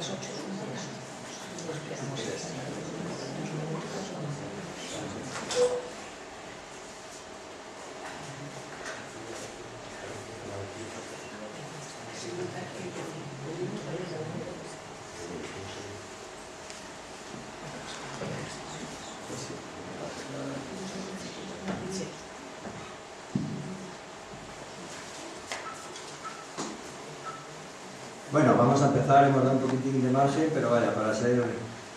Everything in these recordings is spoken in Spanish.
las 8. Nos quedamos ahí. Bueno, vamos a empezar, hemos dado un poquitín de margen, pero vaya, para ser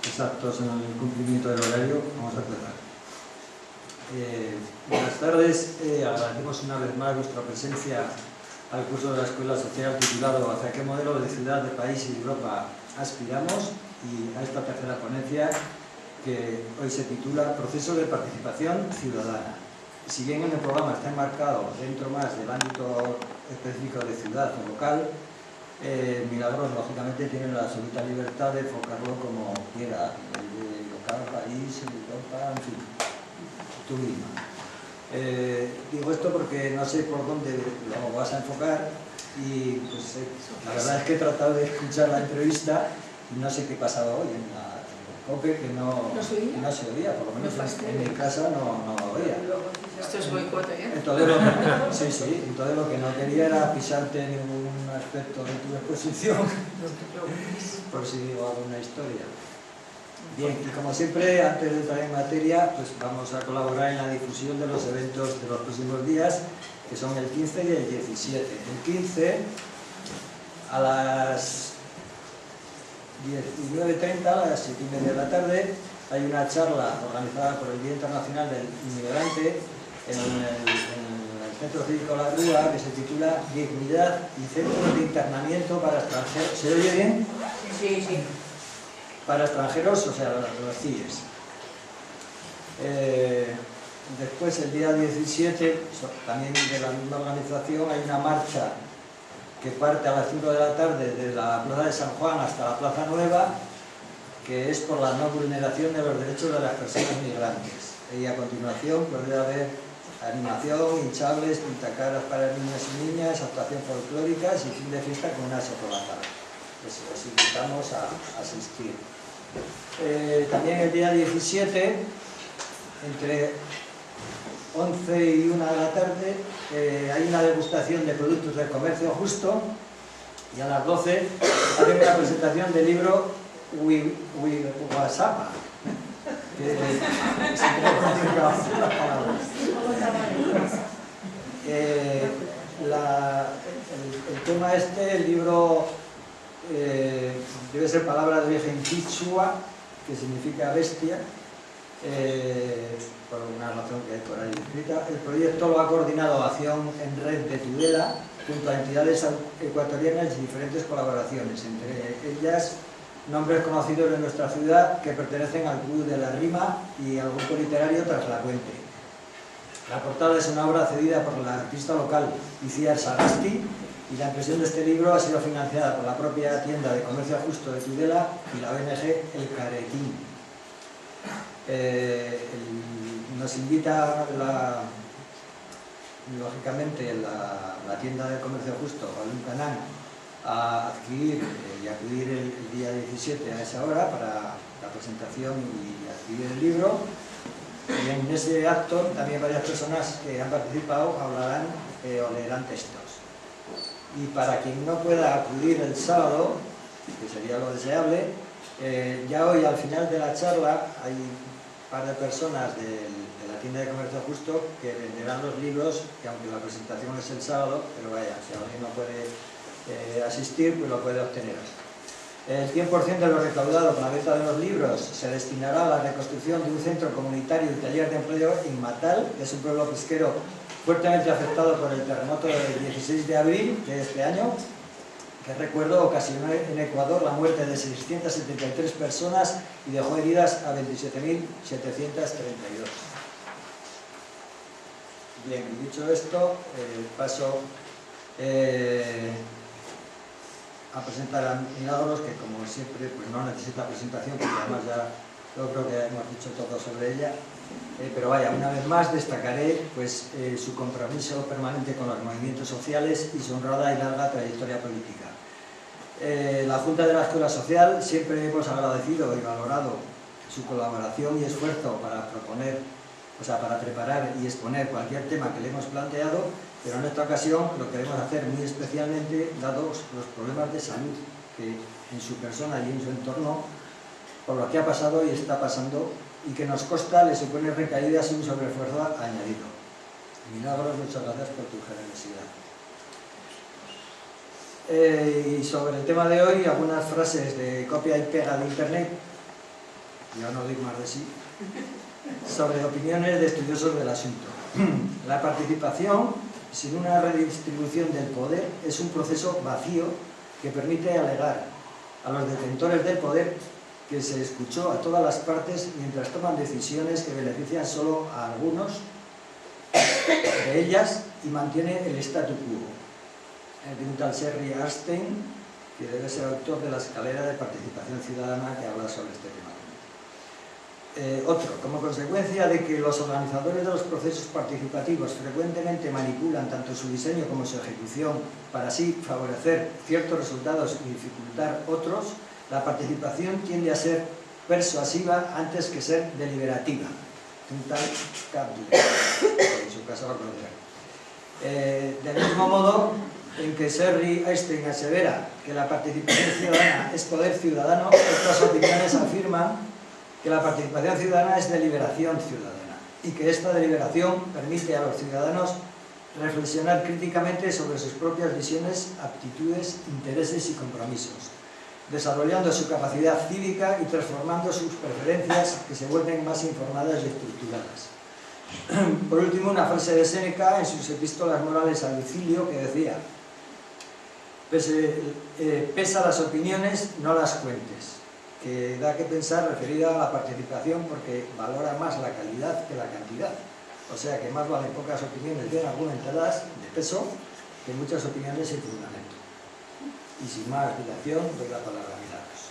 exactos en el cumplimiento del horario, vamos a empezar. Buenas tardes, agradecemos una vez más vuestra presencia al curso de la Escuela Social titulado ¿Hacia qué modelo de ciudad, de país y de Europa aspiramos? Y a esta tercera ponencia que hoy se titula Proceso de participación ciudadana. Si bien en el programa está enmarcado dentro más del ámbito específico de ciudad o local, Milagros, lógicamente, tiene la absoluta libertad de enfocarlo como quiera, de local, país, Europa, en fin, tú misma. Digo esto porque no sé por dónde lo vas a enfocar y pues, la verdad es que he tratado de escuchar la entrevista y no sé qué pasaba hoy en la COPE, que no se oía, por lo menos en mi casa no lo oía. Esto es boicot, ¿eh? Entonces entonces lo que no quería era pisarte ningún aspecto de tu exposición, por si digo alguna historia. Bien, y como siempre, antes de entrar en materia, pues vamos a colaborar en la difusión de los eventos de los próximos días, que son el 15 y el 17. El 15, a las 19:30, a las 7:30 de la tarde, hay una charla organizada por el Día Internacional del Inmigrante en el Centro Cívico La Rúa, que se titula Dignidad y Centros de Internamiento para Extranjeros. ¿Se oye bien? Sí, sí. Para extranjeros, o sea, los CIES. Después, el día 17, también de la misma organización, hay una marcha que parte a las 5 de la tarde de la Plaza de San Juan hasta la Plaza Nueva, que es por la no vulneración de los derechos de las personas migrantes. Y a continuación podría haber animación, hinchables, pintacaras para niños y niñas, actuación folclórica y fin de fiesta con una chocolatada. Pues os invitamos a asistir. También el día 17, entre 11 y 1 de la tarde, hay una degustación de productos del comercio justo, y a las 12 hay una presentación del libro WhatsApp, que siempre he complicado las palabras. El tema el libro debe ser palabra de origen quichua, que significa bestia, por una razón que hay por ahí escrita. El proyecto lo ha coordinado Acción en Red de Tudela, junto a entidades ecuatorianas y diferentes colaboraciones, entre ellas nombres conocidos de nuestra ciudad que pertenecen al Club de la Rima y al grupo literario Tras la Puente. La portada es una obra cedida por la artista local Iciar Sagasti, y la impresión de este libro ha sido financiada por la propia tienda de comercio justo de Tudela y la ONG El Caretín. Nos invita lógicamente la tienda de comercio justo, Balún Canán, a adquirir y acudir el día 17 a esa hora para la presentación y adquirir el libro. Y en ese acto también varias personas que han participado hablarán o leerán textos. Y para quien no pueda acudir el sábado, que sería lo deseable, ya hoy al final de la charla hay un par de personas de la tienda de comercio justo que venderán los libros, que aunque la presentación es el sábado, pero vaya, si alguien no puede asistir, pues lo puede obtener. El 100% de lo recaudado con la venta de los libros se destinará a la reconstrucción de un centro comunitario y taller de empleo en Matal, que es un pueblo pesquero fuertemente afectado por el terremoto del 16 de abril de este año, que recuerdo ocasionó en Ecuador la muerte de 673 personas y dejó heridas a 27.732. Bien, dicho esto, paso a presentar a Milagros, que como siempre pues no necesita presentación, porque además ya yo creo que hemos dicho todo sobre ella. Pero vaya, una vez más destacaré pues, su compromiso permanente con los movimientos sociales y su honrada y larga trayectoria política. La Junta de la Escuela Social siempre hemos agradecido y valorado su colaboración y esfuerzo para proponer, o sea, para preparar y exponer cualquier tema que le hemos planteado, pero en esta ocasión lo queremos hacer muy especialmente dados los problemas de salud que en su persona y en su entorno, por lo que ha pasado y está pasando, y que nos consta le supone recaídas y un sobreesfuerzo añadido. Milagros, muchas gracias por tu generosidad. Y sobre el tema de hoy, algunas frases de copia y pega de internet, ya no digo más de sí, sobre opiniones de estudiosos del asunto. La participación, sin una redistribución del poder, es un proceso vacío que permite alegar a los detentores del poder que se escuchó a todas las partes mientras toman decisiones que benefician solo a algunos de ellas y mantiene el statu quo. De un tal Sherry Arstein, que debe ser autor de la escalera de participación ciudadana que habla sobre este tema. Otro, como consecuencia de que los organizadores de los procesos participativos frecuentemente manipulan tanto su diseño como su ejecución para así favorecer ciertos resultados y dificultar otros, la participación tiende a ser persuasiva antes que ser deliberativa. Un tal Kaplan, en su caso lo conocerán. Del mismo modo en que Sherry Arstein asevera que la participación ciudadana es poder ciudadano, otras opiniones afirman que la participación ciudadana es deliberación ciudadana y que esta deliberación permite a los ciudadanos reflexionar críticamente sobre sus propias visiones, aptitudes, intereses y compromisos, desarrollando su capacidad cívica y transformando sus preferencias que se vuelven más informadas y estructuradas. Por último, una frase de Séneca en sus epístolas morales a Lucilio que decía: pesa las opiniones, no las cuentes, que da que pensar referida a la participación porque valora más la calidad que la cantidad. O sea que más valen pocas opiniones bien argumentadas, de peso, que muchas opiniones sin fundamento. Y sin más dilación, doy la palabra a Milagros.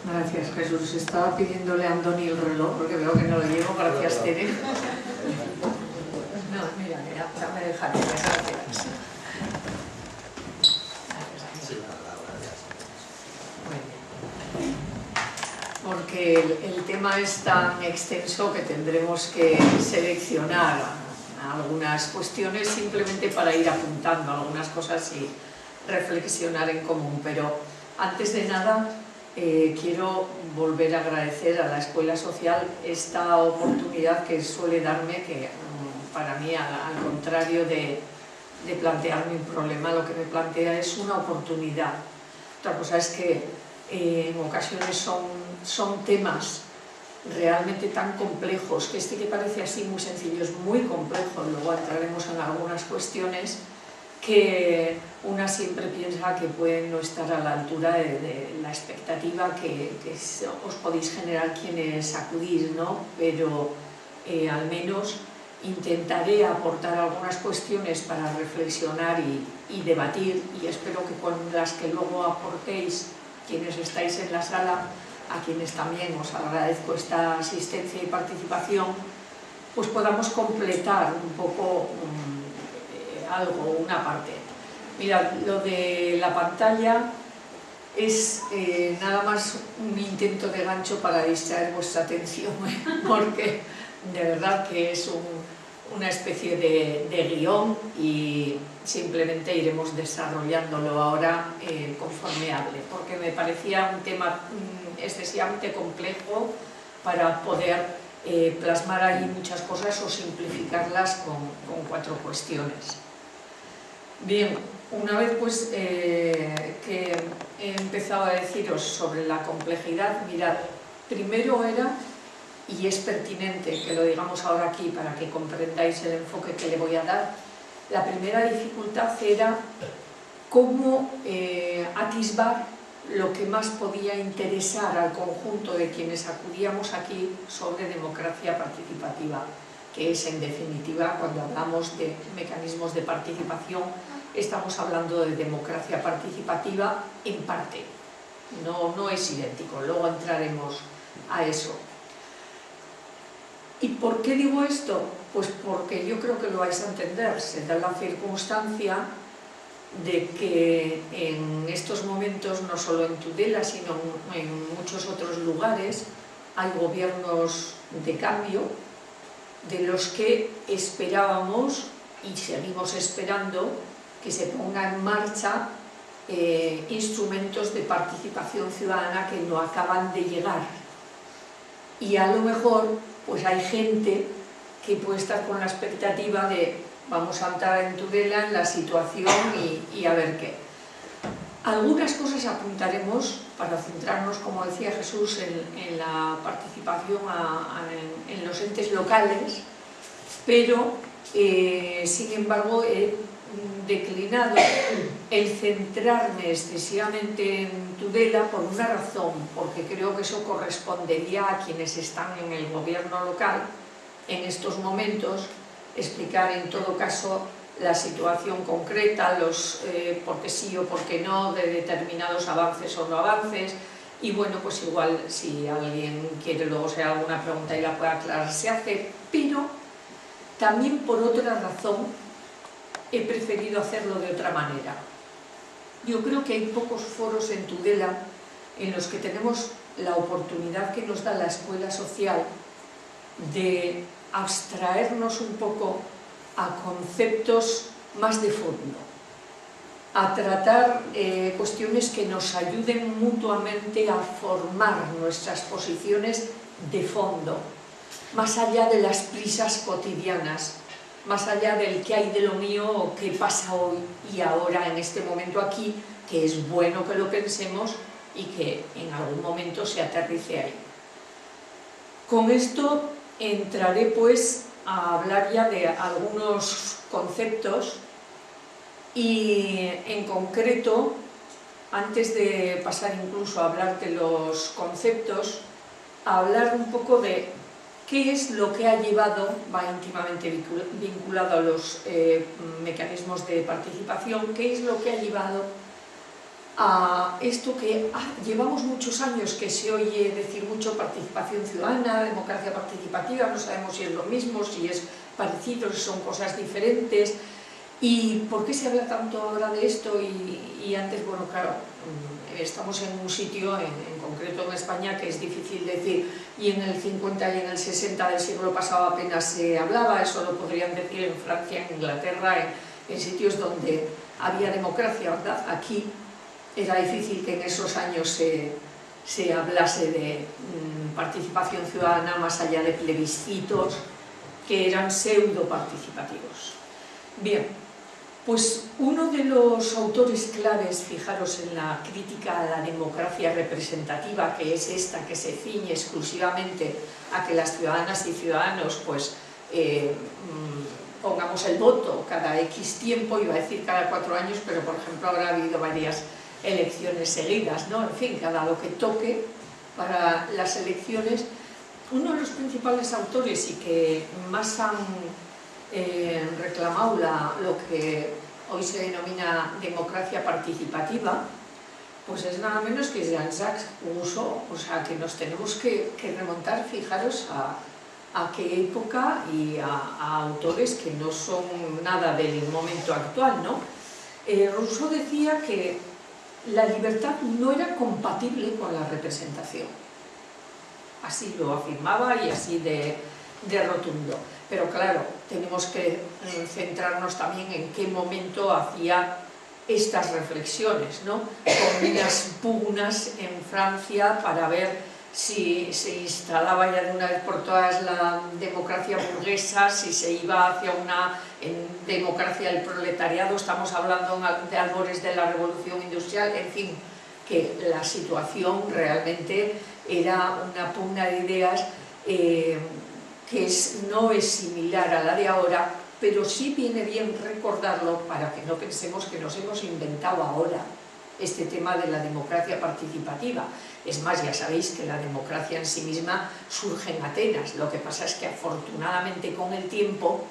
Gracias, Jesús. Estaba pidiéndole a Andoni el reloj porque veo que no lo llevo. Gracias, Tere. No, mira, ya me dejaré. Gracias. Porque el tema es tan extenso que tendremos que seleccionar algunas cuestiones simplemente para ir apuntando algunas cosas y reflexionar en común. Pero antes de nada quiero volver a agradecer a la Escuela Social esta oportunidad que suele darme, que para mí, al contrario de plantearme un problema, lo que me plantea es una oportunidad. Otra cosa es que en ocasiones son temas realmente tan complejos, que que parece así muy sencillo es muy complejo, luego entraremos en algunas cuestiones que una siempre piensa que pueden no estar a la altura de la expectativa que os podéis generar quienes acudís, ¿no? Pero al menos intentaré aportar algunas cuestiones para reflexionar y debatir, y espero que con las que luego aportéis quienes estáis en la sala, a quienes también os agradezco esta asistencia y participación, pues podamos completar un poco algo, una parte. Mirad, lo de la pantalla es nada más un intento de gancho para distraer vuestra atención, porque de verdad que es una especie de guión y simplemente iremos desarrollándolo ahora conforme hable, porque me parecía un tema excesivamente complejo para poder plasmar ahí muchas cosas o simplificarlas con 4 cuestiones. Bien, una vez pues que he empezado a deciros sobre la complejidad, mirad, primero era, y es pertinente que lo digamos ahora aquí para que comprendáis el enfoque que le voy a dar, la primera dificultad era cómo atisbar lo que más podía interesar al conjunto de quienes acudíamos aquí sobre democracia participativa, que es en definitiva, cuando hablamos de mecanismos de participación, estamos hablando de democracia participativa en parte, no es idéntico, luego entraremos a eso. ¿Y por qué digo esto? Pues porque yo creo que lo vais a entender. Se da la circunstancia de que en estos momentos, no solo en Tudela, sino en muchos otros lugares, hay gobiernos de cambio de los que esperábamos y seguimos esperando que se pongan en marcha instrumentos de participación ciudadana que no acaban de llegar. Y a lo mejor pues hay gente que puede estar con la expectativa de vamos a entrar en Tudela en la situación y a ver qué. Algunas cosas apuntaremos para centrarnos, como decía Jesús, en la participación en los entes locales, pero sin embargo he declinado el centrarme excesivamente en Tudela por una razón, porque creo que eso correspondería a quienes están en el gobierno local en estos momentos, explicar en todo caso la situación concreta, los por qué sí o por qué no, de determinados avances o no avances, y bueno, pues igual si alguien quiere luego hacer alguna pregunta y la puede aclarar, se hace, pero también por otra razón he preferido hacerlo de otra manera. Yo creo que hay pocos foros en Tudela en los que tenemos la oportunidad que nos da la escuela social de abstraernos un poco a conceptos más de fondo, a tratar cuestiones que nos ayuden mutuamente a formar nuestras posiciones de fondo, más allá de las prisas cotidianas, más allá del qué hay de lo mío o qué pasa hoy y ahora en este momento aquí, que es bueno que lo pensemos y que en algún momento se aterrice ahí. Con esto entraré pues a hablar ya de algunos conceptos y en concreto, antes de pasar incluso a hablar de los conceptos, a hablar un poco de qué es lo que ha llevado, va íntimamente vinculado a los mecanismos de participación, qué es lo que ha llevado a esto que llevamos muchos años que se oye decir mucho participación ciudadana, democracia participativa, no sabemos si es lo mismo, si es parecido, si son cosas diferentes. ¿Y por qué se habla tanto ahora de esto? Y antes, bueno, claro, estamos en un sitio, en concreto en España, que es difícil decir, y en el 50 y en el 60 del siglo pasado apenas se hablaba, eso lo podrían decir en Francia, en Inglaterra, en sitios donde había democracia, ¿verdad? Aquí era difícil que en esos años se hablase de participación ciudadana más allá de plebiscitos que eran pseudo participativos. Bien, pues uno de los autores claves, fijaros en la crítica a la democracia representativa, que es esta que se ciñe exclusivamente a que las ciudadanas y ciudadanos pues pongamos el voto cada X tiempo, iba a decir cada 4 años, pero por ejemplo ahora ha habido varias elecciones seguidas, ¿no? En fin, cada lo que toque para las elecciones. Uno de los principales autores y que más han reclamado lo que hoy se denomina democracia participativa, pues es nada menos que Jean-Jacques Rousseau, o sea que nos tenemos que remontar, fijaros, a qué época y a autores que no son nada del momento actual, ¿no? Rousseau decía que la libertad no era compatible con la representación. Así lo afirmaba y así de rotundo. Pero claro, tenemos que centrarnos también en qué momento hacía estas reflexiones, ¿no? Con unas pugnas en Francia para ver si se instalaba ya de una vez por todas la democracia burguesa, si se iba hacia una democracia del proletariado, estamos hablando de albores de la revolución industrial, en fin, que la situación realmente era una pugna de ideas que no es similar a la de ahora, pero sí viene bien recordarlo para que no pensemos que nos hemos inventado ahora este tema de la democracia participativa. Es más, ya sabéis que la democracia en sí misma surge en Atenas, lo que pasa es que afortunadamente con el tiempo,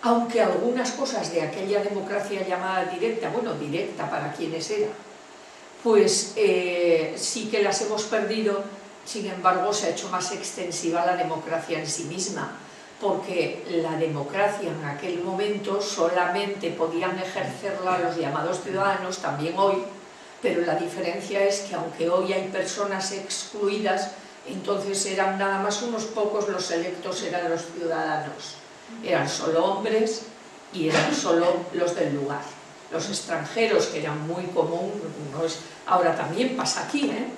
aunque algunas cosas de aquella democracia llamada directa, bueno, directa para quienes era, pues sí que las hemos perdido, sin embargo, se ha hecho más extensiva la democracia en sí misma, porque la democracia en aquel momento solamente podían ejercerla los llamados ciudadanos, también hoy, pero la diferencia es que aunque hoy hay personas excluidas, entonces eran nada más unos pocos, los electos eran los ciudadanos, eran solo hombres y eran solo los del lugar. Los extranjeros, que eran muy común, ahora también pasa aquí, en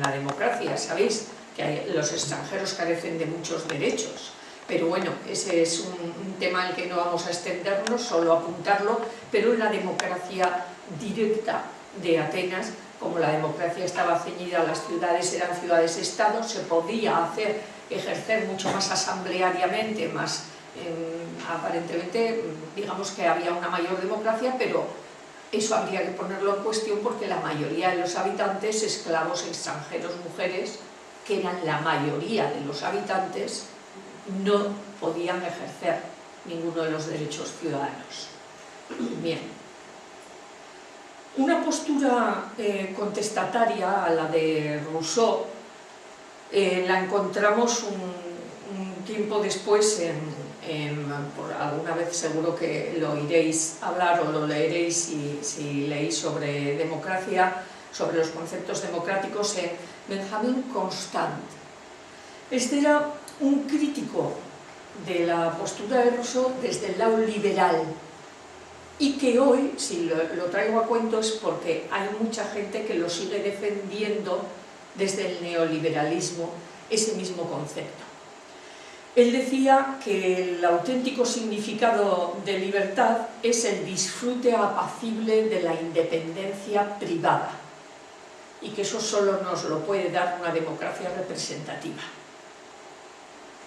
la democracia, ¿sabéis? Que los extranjeros carecen de muchos derechos. Pero bueno, ese es un tema al que no vamos a extendernos, solo apuntarlo, pero en la democracia directa de Atenas, como la democracia estaba ceñida a las ciudades, eran ciudades-estados, se podía ejercer mucho más asambleariamente, más aparentemente, digamos que había una mayor democracia, pero eso habría que ponerlo en cuestión porque la mayoría de los habitantes, esclavos, extranjeros, mujeres, que eran la mayoría de los habitantes, no podían ejercer ninguno de los derechos ciudadanos. Bien. Una postura contestataria a la de Rousseau la encontramos un tiempo después por alguna vez seguro que lo oiréis hablar o lo leeréis si leéis sobre democracia, sobre los conceptos democráticos, en Benjamin Constant. Este era un crítico de la postura de Rousseau desde el lado liberal, y que hoy, si lo traigo a cuento, es porque hay mucha gente que lo sigue defendiendo desde el neoliberalismo, ese mismo concepto. Él decía que el auténtico significado de libertad es el disfrute apacible de la independencia privada, y que eso solo nos lo puede dar una democracia representativa.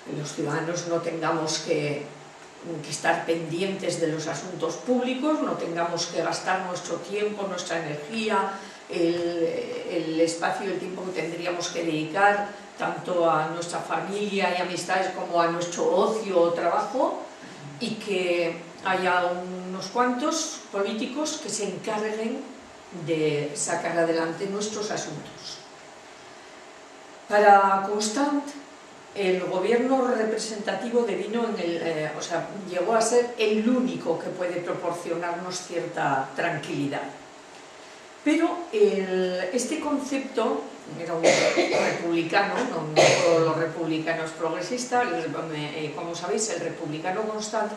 Que los ciudadanos no tengamos que estar pendientes de los asuntos públicos, no tengamos que gastar nuestro tiempo, nuestra energía, el espacio y el tiempo que tendríamos que dedicar tanto a nuestra familia y amistades como a nuestro ocio o trabajo, y que haya unos cuantos políticos que se encarguen de sacar adelante nuestros asuntos. Para Constant, el gobierno representativo llegó a ser el único que puede proporcionarnos cierta tranquilidad. Pero este concepto era un republicano, no todos los republicanos progresistas, como sabéis, el republicano Constant,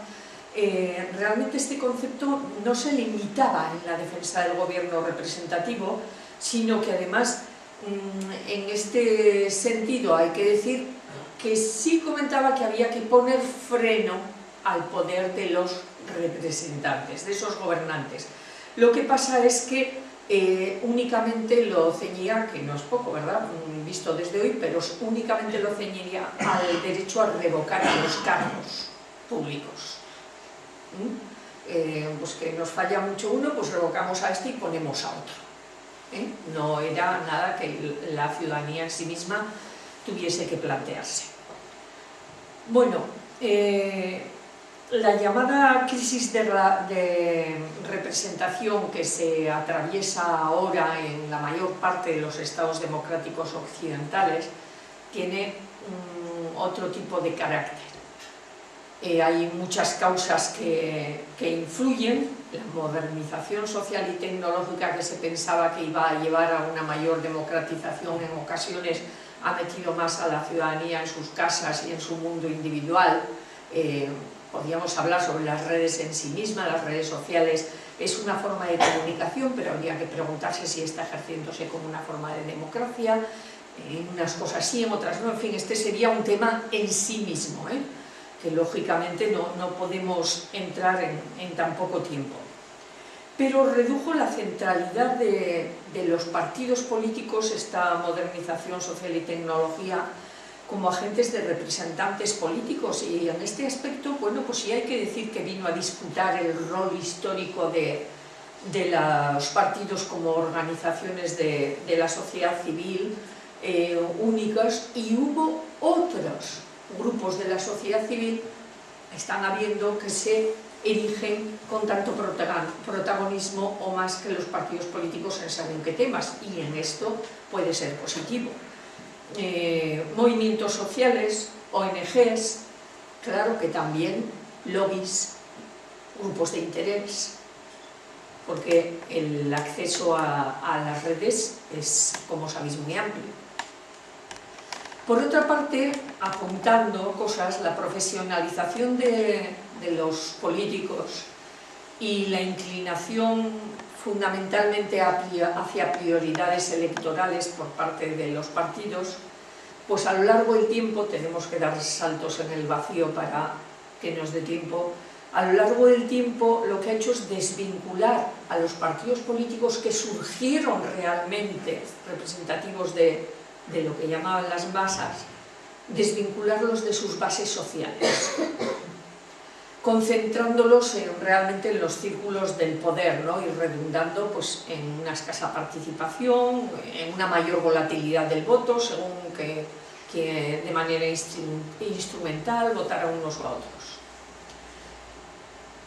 realmente este concepto no se limitaba en la defensa del gobierno representativo, sino que además, en este sentido, hay que decir que sí comentaba que había que poner freno al poder de los representantes, de esos gobernantes. Lo que pasa es que únicamente lo ceñía, que no es poco, ¿verdad?, visto desde hoy, pero únicamente lo ceñiría al derecho a revocar a los cargos públicos. Pues que nos falla mucho uno, pues revocamos a este y ponemos a otro. No era nada que la ciudadanía en sí misma tuviese que plantearse. Bueno, la llamada crisis de representación que se atraviesa ahora en la mayor parte de los estados democráticos occidentales tiene otro tipo de carácter. Hay muchas causas que influyen. La modernización social y tecnológica, que se pensaba que iba a llevar a una mayor democratización, en ocasiones ha metido más a la ciudadanía en sus casas y en su mundo individual. Podríamos hablar sobre las redes en sí mismas. Las redes sociales es una forma de comunicación, pero habría que preguntarse si está ejerciéndose como una forma de democracia. En unas cosas sí, en otras no. En fin, este sería un tema en sí mismo, que lógicamente no podemos entrar en tan poco tiempo. Pero redujo la centralidad de los partidos políticos, esta modernización social y tecnología, como agentes de representantes políticos, y en este aspecto, bueno, pues sí hay que decir que vino a disputar el rol histórico de los partidos como organizaciones de la sociedad civil únicas, y hubo otros grupos de la sociedad civil, están habiendo, que se erigen con tanto protagonismo o más que los partidos políticos en según qué temas, y en esto puede ser positivo. movimientos sociales, ONGs, claro que también lobbies, grupos de interés, porque el acceso a las redes es, como sabéis, muy amplio. Por otra parte, apuntando cosas, la profesionalización de los políticos y la inclinación fundamentalmente hacia prioridades electorales por parte de los partidos, pues a lo largo del tiempo tenemos que dar saltos en el vacío para que nos dé tiempo. A lo largo del tiempo lo que ha hecho es desvincular a los partidos políticos que surgieron realmente representativos de lo que llamaban las masas, desvincularlos de sus bases sociales, concentrándolos realmente en los círculos del poder, ¿no? Y redundando pues, en una escasa participación, en una mayor volatilidad del voto, según que de manera instrumental votara unos o a otros.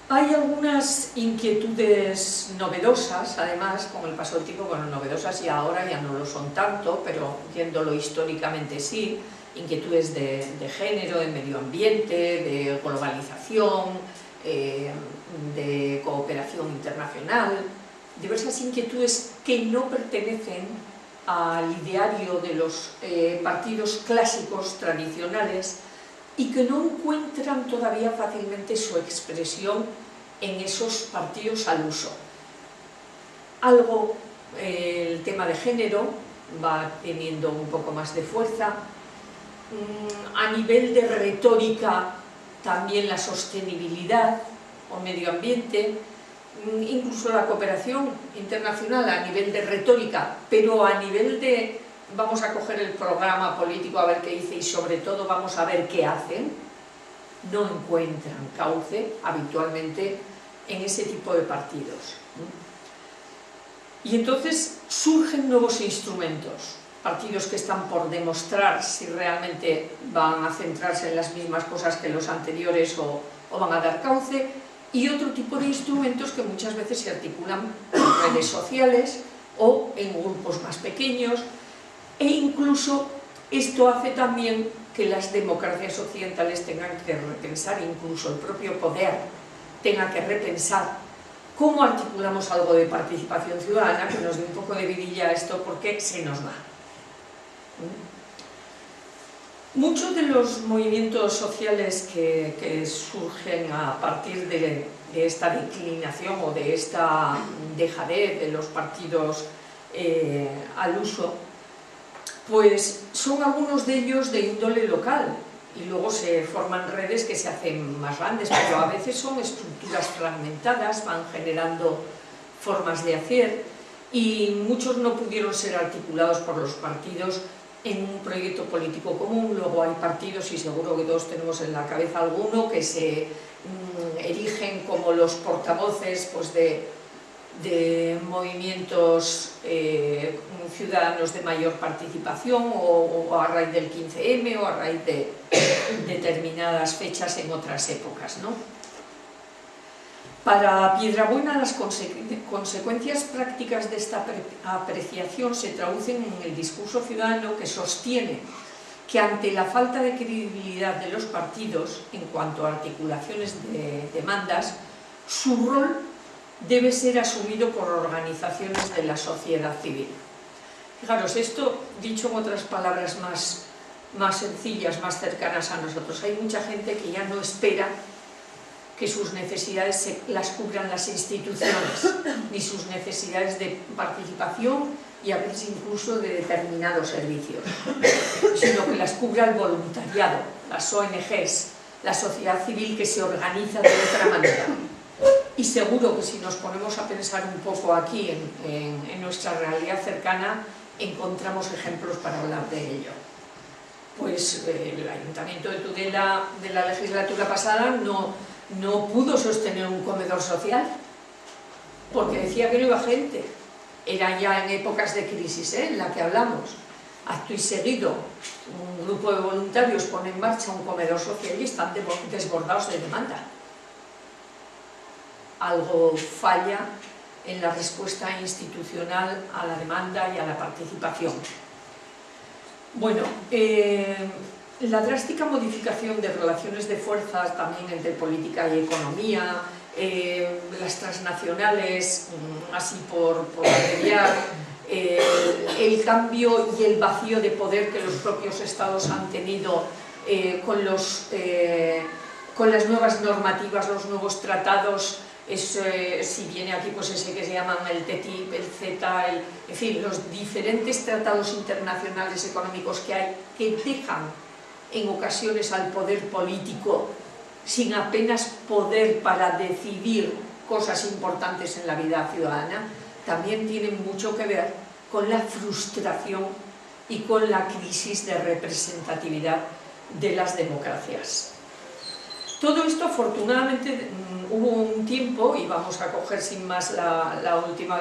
Hay algunas inquietudes novedosas, además, con el paso del tiempo, bueno, novedosas y ahora ya no lo son tanto, pero viéndolo históricamente sí, inquietudes de género, de medio ambiente, de globalización, de cooperación internacional, diversas inquietudes que no pertenecen al ideario de los partidos clásicos tradicionales y que no encuentran todavía fácilmente su expresión en esos partidos al uso. Algo, el tema de género va teniendo un poco más de fuerza. A nivel de retórica, también la sostenibilidad o medio ambiente, incluso la cooperación internacional a nivel de retórica, pero a nivel de vamos a coger el programa político a ver qué dice y sobre todo vamos a ver qué hacen, no encuentran cauce habitualmente en ese tipo de partidos. Y entonces surgen nuevos instrumentos, partidos que están por demostrar si realmente van a centrarse en las mismas cosas que los anteriores o van a dar cauce, y otro tipo de instrumentos que muchas veces se articulan en redes sociales o en grupos más pequeños, e incluso esto hace también que las democracias occidentales tengan que repensar, incluso el propio poder tenga que repensar cómo articulamos algo de participación ciudadana que nos dé un poco de vidilla a esto porque se nos va. Muchos de los movimientos sociales que surgen a partir de esta declinación o de esta dejadez de los partidos al uso, pues son algunos de ellos de índole local y luego se forman redes que se hacen más grandes, pero a veces son estructuras fragmentadas, van generando formas de hacer y muchos no pudieron ser articulados por los partidos en un proyecto político común. Luego hay partidos, y seguro que todos tenemos en la cabeza alguno, que se erigen como los portavoces pues, de movimientos ciudadanos de mayor participación o a raíz del 15M o a raíz de determinadas fechas en otras épocas, ¿no? Para Piedrabuena, las consecuencias prácticas de esta apreciación se traducen en el discurso ciudadano que sostiene que ante la falta de credibilidad de los partidos en cuanto a articulaciones de demandas, su rol debe ser asumido por organizaciones de la sociedad civil. Fijaros, esto dicho en otras palabras más sencillas, más cercanas a nosotros. Hay mucha gente que ya no espera que sus necesidades las cubran las instituciones, ni sus necesidades de participación y a veces incluso de determinados servicios, sino que las cubra el voluntariado, las ONGs, la sociedad civil que se organiza de otra manera. Y seguro que si nos ponemos a pensar un poco aquí en nuestra realidad cercana, encontramos ejemplos para hablar de ello. Pues el Ayuntamiento de Tudela de la legislatura pasada no pudo sostener un comedor social porque decía que no iba gente. Era ya en épocas de crisis, en la que hablamos. Acto y seguido, un grupo de voluntarios pone en marcha un comedor social y están desbordados de demanda. Algo falla en la respuesta institucional a la demanda y a la participación. Bueno, la drástica modificación de relaciones de fuerza también entre política y economía, las transnacionales, así por abreviar, el cambio y el vacío de poder que los propios estados han tenido con las nuevas normativas, los nuevos tratados. Si viene aquí pues ese que se llaman el TTIP, el CETA, en fin, los diferentes tratados internacionales económicos que hay, que dejan en ocasiones al poder político sin apenas poder para decidir cosas importantes en la vida ciudadana, también tienen mucho que ver con la frustración y con la crisis de representatividad de las democracias. Todo esto, afortunadamente, hubo un tiempo, y vamos a coger sin más la última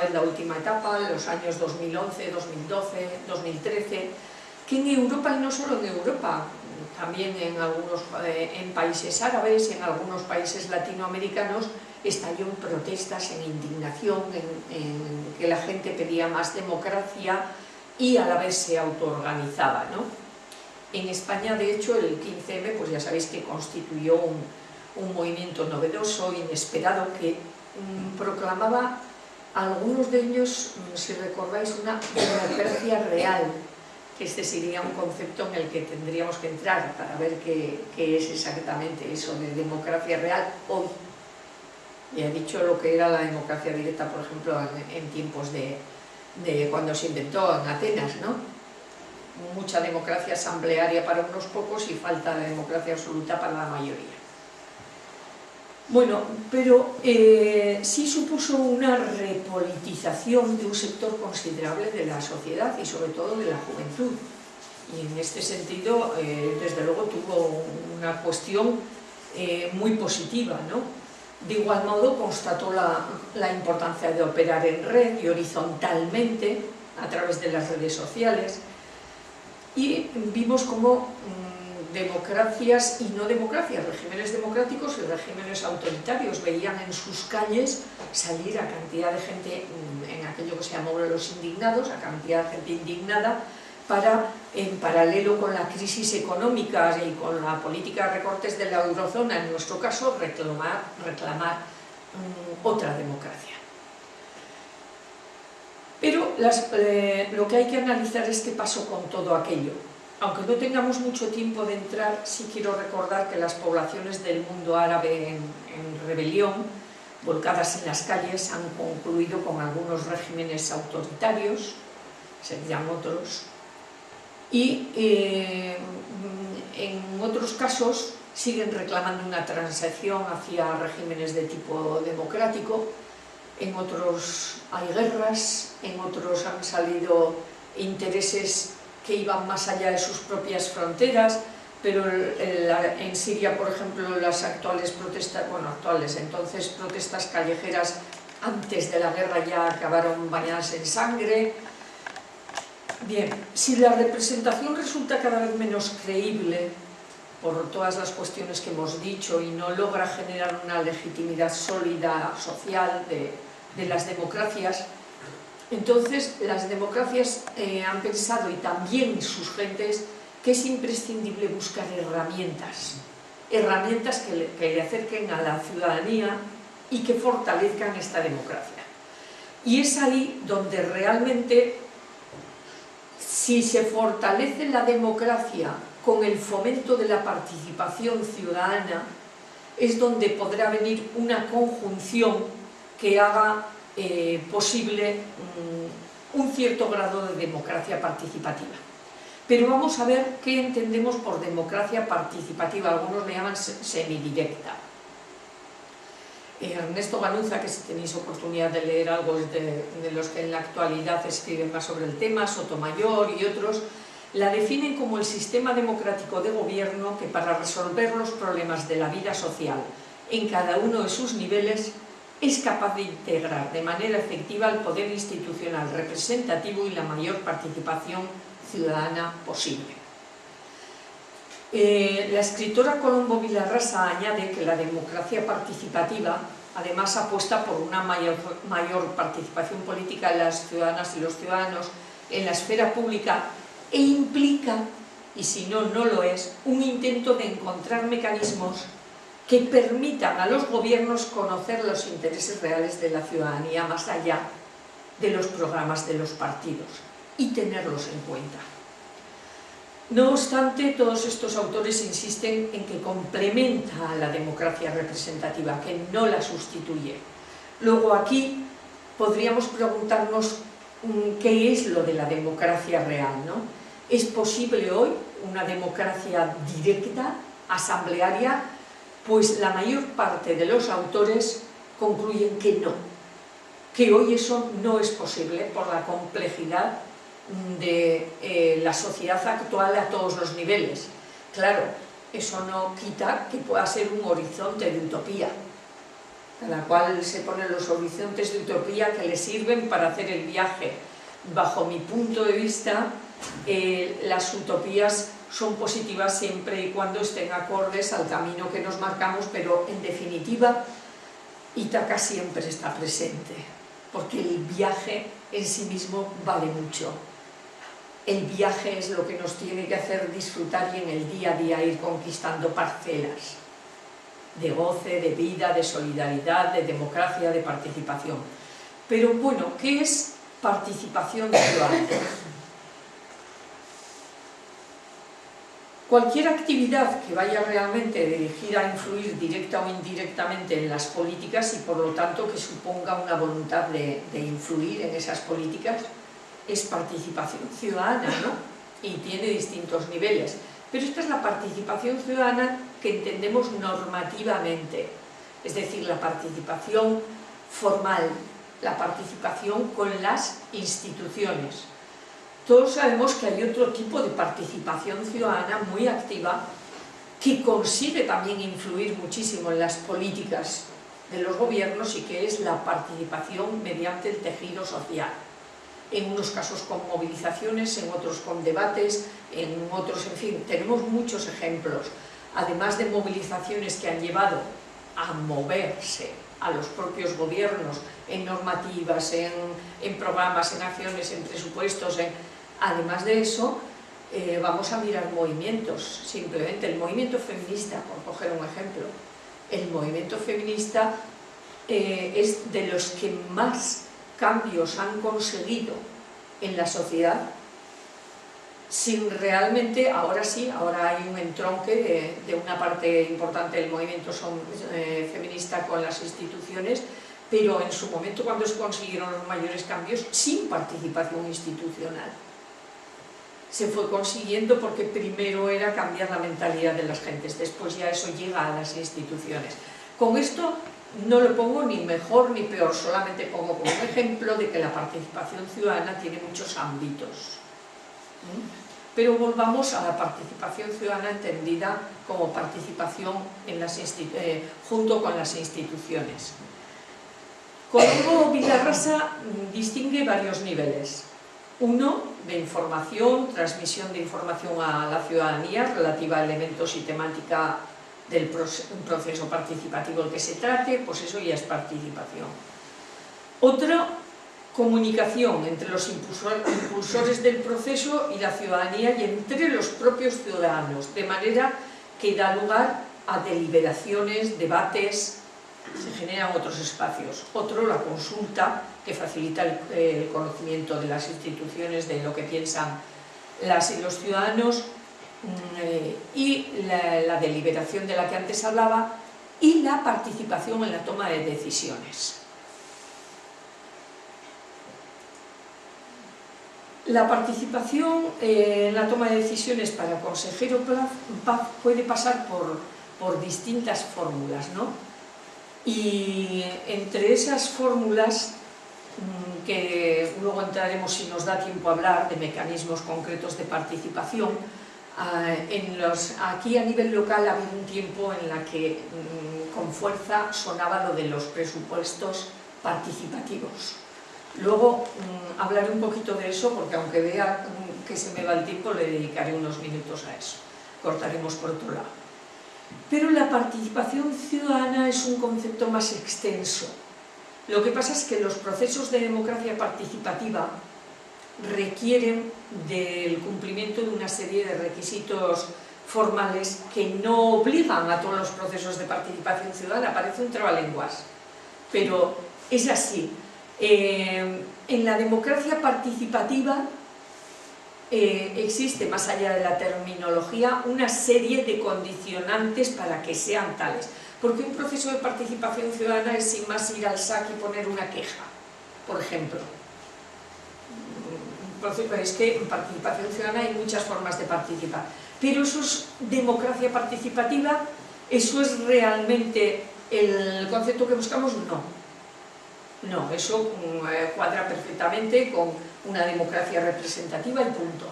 etapa, los años 2011, 2012, 2013, que en Europa, y no solo en Europa, también en países árabes, en algunos países latinoamericanos, estalló en protestas, en indignación, en que la gente pedía más democracia y a la vez se autoorganizaba, ¿no? En España, de hecho, el 15M, pues ya sabéis que constituyó un movimiento novedoso, inesperado, que proclamaba, algunos de ellos, si recordáis, una democracia real, que este sería un concepto en el que tendríamos que entrar para ver qué es exactamente eso de democracia real hoy. Ya he dicho lo que era la democracia directa, por ejemplo, en tiempos de cuando se inventó en Atenas, ¿no? Mucha democracia asamblearia para unos pocos y falta de democracia absoluta para la mayoría. Bueno, pero sí supuso una repolitización de un sector considerable de la sociedad y sobre todo de la juventud. Y en este sentido, desde luego, tuvo una cuestión muy positiva, ¿no? De igual modo, constató la importancia de operar en red y horizontalmente a través de las redes sociales. Y vimos cómo democracias y no democracias, regímenes democráticos y regímenes autoritarios veían en sus calles salir a cantidad de gente, en aquello que se llamó los indignados, a cantidad de gente indignada, para, en paralelo con la crisis económica y con la política de recortes de la eurozona, en nuestro caso, reclamar otra democracia. Pero lo que hay que analizar es qué pasó con todo aquello. Aunque no tengamos mucho tiempo de entrar, sí quiero recordar que las poblaciones del mundo árabe en rebelión, volcadas en las calles, han concluido con algunos regímenes autoritarios, serían otros, y en otros casos siguen reclamando una transición hacia regímenes de tipo democrático. En otros hay guerras, en otros han salido intereses que iban más allá de sus propias fronteras, pero en Siria, por ejemplo, las actuales protestas, entonces protestas callejeras antes de la guerra ya acabaron bañadas en sangre. Bien, si la representación resulta cada vez menos creíble por todas las cuestiones que hemos dicho y no logra generar una legitimidad sólida social de las democracias, entonces las democracias han pensado, y también sus gentes, que es imprescindible buscar herramientas que le acerquen a la ciudadanía y que fortalezcan esta democracia. Y es ahí donde realmente, si se fortalece la democracia con el fomento de la participación ciudadana, es donde podrá venir una conjunción que haga posible un cierto grado de democracia participativa. Pero vamos a ver qué entendemos por democracia participativa. Algunos le llaman semidirecta. Ernesto Ganuza, que si tenéis oportunidad de leer algo de los que en la actualidad escriben más sobre el tema, Sotomayor y otros, la definen como el sistema democrático de gobierno que, para resolver los problemas de la vida social en cada uno de sus niveles, es capaz de integrar de manera efectiva el poder institucional representativo y la mayor participación ciudadana posible. La escritora Colombo Villarrasa añade que la democracia participativa además apuesta por una mayor participación política de las ciudadanas y los ciudadanos en la esfera pública e implica, y si no, no lo es, un intento de encontrar mecanismos que permitan a los gobiernos conocer los intereses reales de la ciudadanía más allá de los programas de los partidos y tenerlos en cuenta. No obstante, todos estos autores insisten en que complementa a la democracia representativa, que no la sustituye. Luego aquí podríamos preguntarnos qué es lo de la democracia real, ¿no? ¿Es posible hoy una democracia directa, asamblearia? Pues la mayor parte de los autores concluyen que no, que hoy eso no es posible por la complejidad de la sociedad actual a todos los niveles. Claro, eso no quita que pueda ser un horizonte de utopía, a la cual se ponen los horizontes de utopía que le sirven para hacer el viaje. Bajo mi punto de vista, las utopías son positivas siempre y cuando estén acordes al camino que nos marcamos, pero en definitiva, Ítaca siempre está presente, porque el viaje en sí mismo vale mucho. El viaje es lo que nos tiene que hacer disfrutar y en el día a día ir conquistando parcelas de goce, de vida, de solidaridad, de democracia, de participación. Pero bueno, ¿qué es participación ciudadana? Cualquier actividad que vaya realmente dirigida a influir directa o indirectamente en las políticas y por lo tanto que suponga una voluntad de influir en esas políticas es participación ciudadana, ¿no? Y tiene distintos niveles. Pero esta es la participación ciudadana que entendemos normativamente, es decir, la participación formal, la participación con las instituciones. Todos sabemos que hay otro tipo de participación ciudadana muy activa que consigue también influir muchísimo en las políticas de los gobiernos y que es la participación mediante el tejido social. En unos casos con movilizaciones, en otros con debates, en otros, en fin, tenemos muchos ejemplos. Además de movilizaciones que han llevado a moverse a los propios gobiernos en normativas, en programas, en acciones, en presupuestos, además de eso, vamos a mirar movimientos, simplemente el movimiento feminista, por coger un ejemplo. El movimiento feminista es de los que más cambios han conseguido en la sociedad, sin realmente, ahora sí, ahora hay un entronque de una parte importante del movimiento feminista con las instituciones, pero en su momento cuando se consiguieron los mayores cambios sin participación institucional. Se fue consiguiendo porque primero era cambiar la mentalidad de las gentes, después ya eso llega a las instituciones. Con esto no lo pongo ni mejor ni peor, solamente pongo como un ejemplo de que la participación ciudadana tiene muchos ámbitos. Pero volvamos a la participación ciudadana entendida como participación en junto con las instituciones. Colombo Villarrasa distingue varios niveles. Uno, de información, transmisión de información a la ciudadanía relativa a elementos y temática del proceso participativo del que se trate, pues eso ya es participación. Otra, comunicación entre los impulsores del proceso y la ciudadanía y entre los propios ciudadanos, de manera que da lugar a deliberaciones, debates, se generan otros espacios. Otro, la consulta, que facilita el conocimiento de las instituciones de lo que piensan las y los ciudadanos, y la deliberación de la que antes hablaba, y la participación en la toma de decisiones. La participación en la toma de decisiones para consejero Paz puede pasar por distintas fórmulas, ¿no? Y entre esas fórmulas, que luego entraremos si nos da tiempo a hablar de mecanismos concretos de participación, aquí a nivel local ha habido un tiempo en la que con fuerza sonaba lo de los presupuestos participativos. Luego hablaré un poquito de eso porque aunque vea que se me va el tiempo le dedicaré unos minutos a eso. Cortaremos por otro lado. Pero la participación ciudadana es un concepto más extenso. Lo que pasa es que los procesos de democracia participativa requieren del cumplimiento de una serie de requisitos formales que no obligan a todos los procesos de participación ciudadana. Parece un trabalenguas, pero es así. En la democracia participativa existe, más allá de la terminología, una serie de condicionantes para que sean tales. Porque un proceso de participación ciudadana es sin más ir al SAC y poner una queja, por ejemplo. Es que en participación ciudadana hay muchas formas de participar. Pero eso es democracia participativa, ¿eso es realmente el concepto que buscamos? No, eso cuadra perfectamente con una democracia representativa y punto,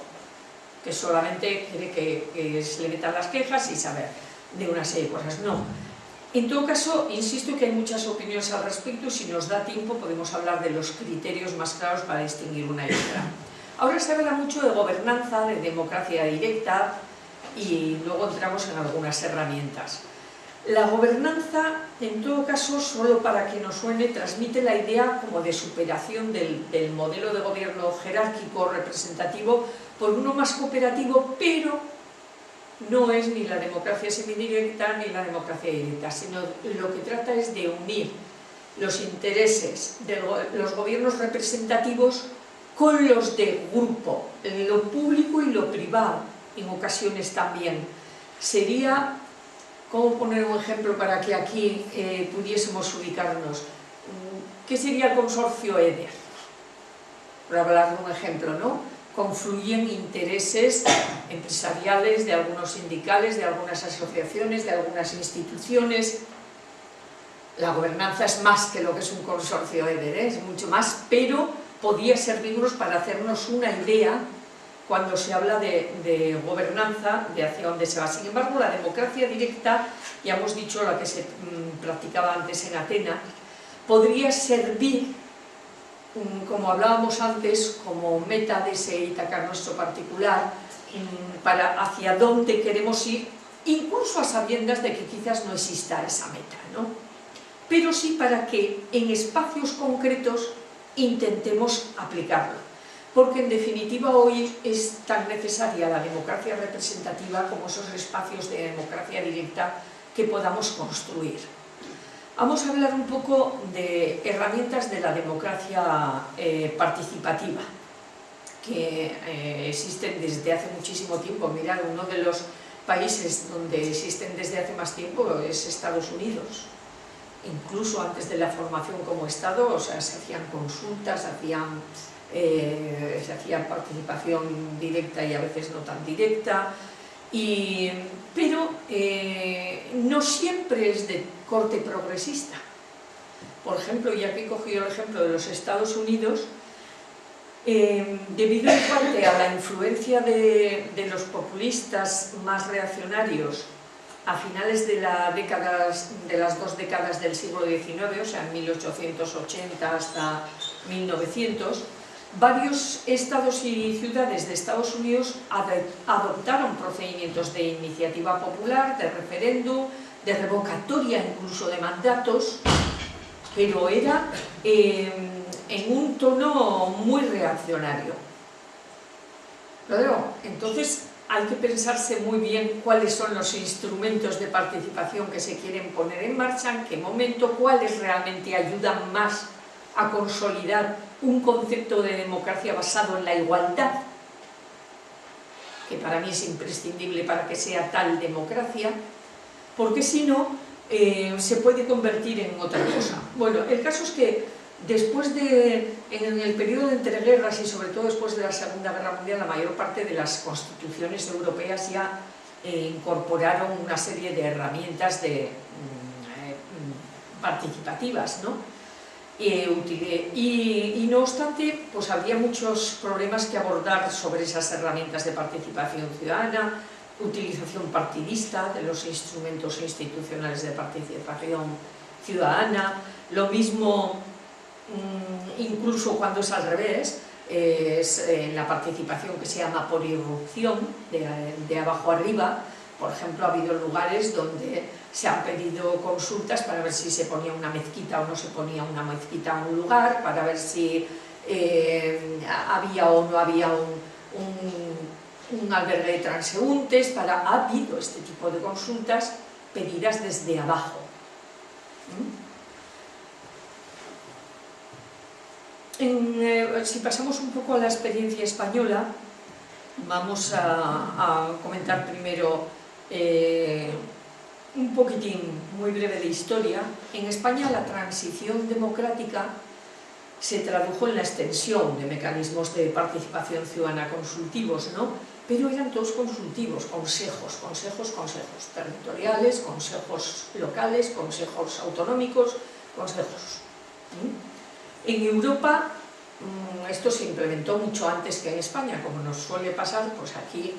que solamente quiere que se le metan las quejas y saber de una serie de cosas. No. En todo caso, insisto que hay muchas opiniones al respecto y si nos da tiempo podemos hablar de los criterios más claros para distinguir una y otra. Ahora se habla mucho de gobernanza, de democracia directa y luego entramos en algunas herramientas. La gobernanza, en todo caso, solo para que nos suene, transmite la idea como de superación del modelo de gobierno jerárquico representativo por uno más cooperativo, pero no es ni la democracia semidirecta ni la democracia directa, sino lo que trata es de unir los intereses de los gobiernos representativos con los de grupo, lo público y lo privado, en ocasiones también. Sería, ¿cómo poner un ejemplo para que aquí pudiésemos ubicarnos? ¿Qué sería el consorcio EDER? Por hablar de un ejemplo, ¿no? Confluyen intereses empresariales, de algunos sindicales, de algunas asociaciones, de algunas instituciones. La gobernanza es más que lo que es un consorcio EDER, es mucho más, pero podía servirnos para hacernos una idea cuando se habla de gobernanza, de hacia dónde se va. Sin embargo, la democracia directa, ya hemos dicho la que se practicaba antes en Atenas, podría servir, como hablábamos antes, como meta de ese Ítaca nuestro particular, para hacia dónde queremos ir, incluso a sabiendas de que quizás no exista esa meta, ¿no? Pero sí para que en espacios concretos intentemos aplicarlo. Porque en definitiva hoy es tan necesaria la democracia representativa como esos espacios de democracia directa que podamos construir. Vamos a hablar un poco de herramientas de la democracia participativa, que existen desde hace muchísimo tiempo. Mirad, uno de los países donde existen desde hace más tiempo es Estados Unidos. Incluso antes de la formación como Estado, o sea, se hacían consultas, se hacía participación directa y a veces no tan directa, pero no siempre es de corte progresista. Por ejemplo, y aquí he cogido el ejemplo de los Estados Unidos, debido en parte a la influencia de los populistas más reaccionarios a finales de las dos décadas del siglo XIX, o sea, en 1880 hasta 1900, varios estados y ciudades de Estados Unidos adoptaron procedimientos de iniciativa popular, de referéndum, de revocatoria incluso de mandatos, pero era en un tono muy reaccionario. Claro, entonces hay que pensarse muy bien cuáles son los instrumentos de participación que se quieren poner en marcha, en qué momento, cuáles realmente ayudan más a consolidar un concepto de democracia basado en la igualdad, que para mí es imprescindible para que sea tal democracia, porque si no, se puede convertir en otra cosa. Bueno, el caso es que en el periodo de entreguerras y sobre todo después de la Segunda Guerra Mundial, la mayor parte de las constituciones europeas ya incorporaron una serie de herramientas participativas, ¿no? Y no obstante, pues había muchos problemas que abordar sobre esas herramientas de participación ciudadana, utilización partidista de los instrumentos institucionales de participación ciudadana, lo mismo incluso cuando es al revés, es la participación que se llama por irrupción, de abajo arriba. Por ejemplo, ha habido lugares donde se han pedido consultas para ver si se ponía una mezquita o no se ponía una mezquita en un lugar, para ver si había o no había un albergue de transeúntes, ha habido este tipo de consultas pedidas desde abajo. Si pasamos un poco a la experiencia española, vamos a comentar primero un poquitín muy breve de historia. En España la transición democrática se tradujo en la extensión de mecanismos de participación ciudadana consultivos, ¿no? Pero eran todos consultivos, consejos territoriales, consejos locales, consejos autonómicos, consejos. En Europa esto se implementó mucho antes que en España, como nos suele pasar, pues aquí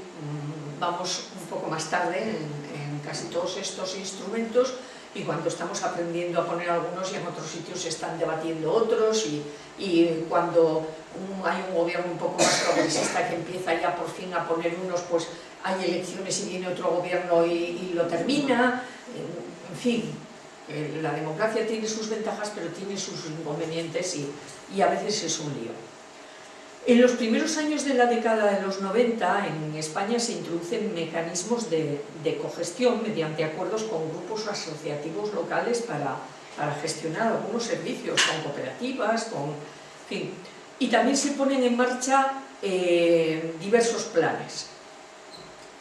vamos un poco más tarde en casi todos estos instrumentos, y cuando estamos aprendiendo a poner algunos y en otros sitios se están debatiendo otros, y cuando hay un gobierno un poco más progresista que empieza ya por fin a poner unos, pues hay elecciones y viene otro gobierno y lo termina. En fin, la democracia tiene sus ventajas pero tiene sus inconvenientes y a veces es un lío. En los primeros años de la década de los 90 en España se introducen mecanismos de cogestión mediante acuerdos con grupos asociativos locales para gestionar algunos servicios, con cooperativas, en fin. Y también se ponen en marcha diversos planes.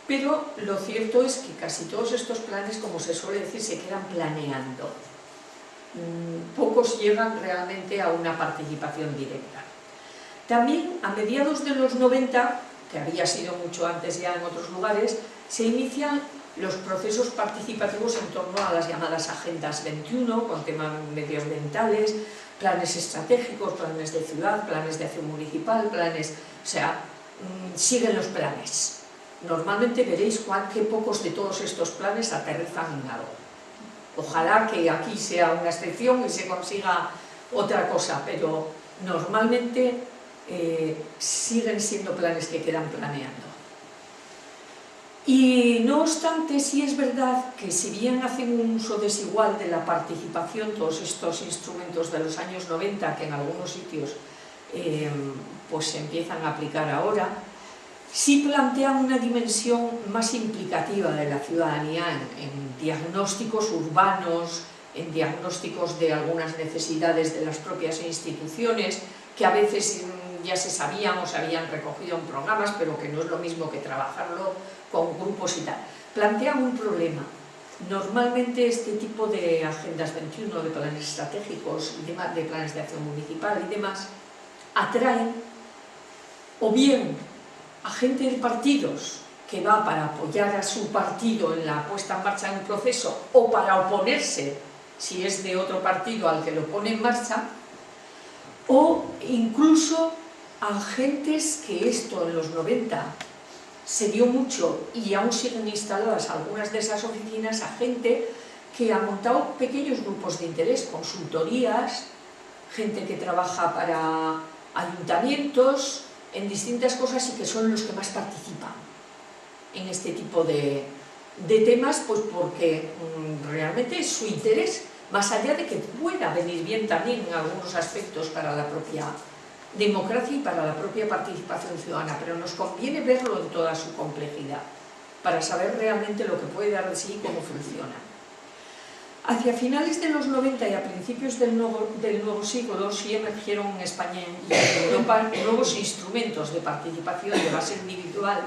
Pero lo cierto es que casi todos estos planes, como se suele decir, se quedan planeando. Pocos llegan realmente a una participación directa. También a mediados de los 90, que había sido mucho antes ya en otros lugares, se inician los procesos participativos en torno a las llamadas Agendas 21, con temas medioambientales, planes estratégicos, planes de ciudad, planes de acción municipal, planes... O sea, siguen los planes. Normalmente veréis qué pocos de todos estos planes aterrizan en algo. Ojalá que aquí sea una excepción y se consiga otra cosa, pero normalmente siguen siendo planes que quedan planeando. Y no obstante, sí es verdad que si bien hacen un uso desigual de la participación todos estos instrumentos de los años 90, que en algunos sitios pues se empiezan a aplicar ahora, sí plantean una dimensión más implicativa de la ciudadanía en diagnósticos urbanos, en diagnósticos de algunas necesidades de las propias instituciones, que a veces ya se sabían o se habían recogido en programas, pero que no es lo mismo que trabajarlo con grupos y tal. Plantean un problema. Normalmente este tipo de Agendas 21, de planes estratégicos, de planes de acción municipal y demás, atraen o bien a gente de partidos que va para apoyar a su partido en la puesta en marcha de un proceso o para oponerse, si es de otro partido al que lo pone en marcha, o incluso a gentes que esto en los 90 se dio mucho y aún siguen instaladas algunas de esas oficinas, a gente que ha montado pequeños grupos de interés, consultorías, gente que trabaja para ayuntamientos, en distintas cosas, y que son los que más participan en este tipo de temas, pues porque realmente es su interés, más allá de que pueda venir bien también en algunos aspectos para la propia democracia y para la propia participación ciudadana, pero nos conviene verlo en toda su complejidad para saber realmente lo que puede dar de sí y cómo funciona. Hacia finales de los 90 y a principios del nuevo siglo sí emergieron en España y en Europa nuevos instrumentos de participación de base individual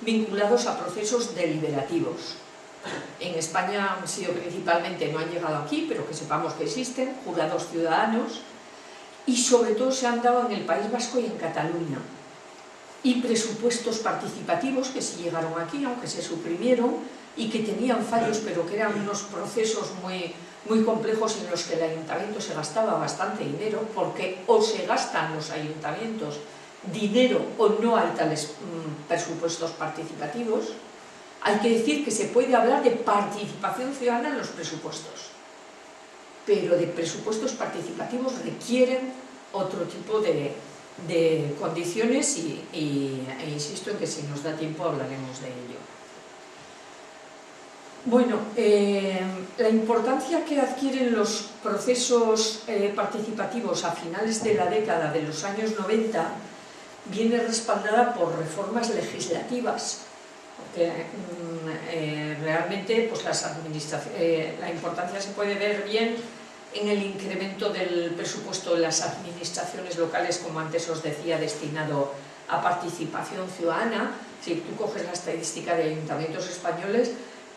vinculados a procesos deliberativos. En España han sido principalmente, no han llegado aquí, pero que sepamos que existen, jurados ciudadanos, y sobre todo se han dado en el País Vasco y en Cataluña. Y presupuestos participativos que sí llegaron aquí, aunque se suprimieron, y que tenían fallos, pero que eran unos procesos muy complejos en los que el ayuntamiento se gastaba bastante dinero, porque o se gastan los ayuntamientos dinero o no hay tales presupuestos participativos. Hay que decir que se puede hablar de participación ciudadana en los presupuestos, pero de presupuestos participativos requieren otro tipo de condiciones e insisto en que si nos da tiempo hablaremos de ello. Bueno, la importancia que adquieren los procesos participativos a finales de la década de los años 90 viene respaldada por reformas legislativas, porque realmente pues, la importancia se puede ver bien en el incremento del presupuesto de las administraciones locales, como antes os decía, destinado a participación ciudadana. Si tú coges la estadística de ayuntamientos españoles,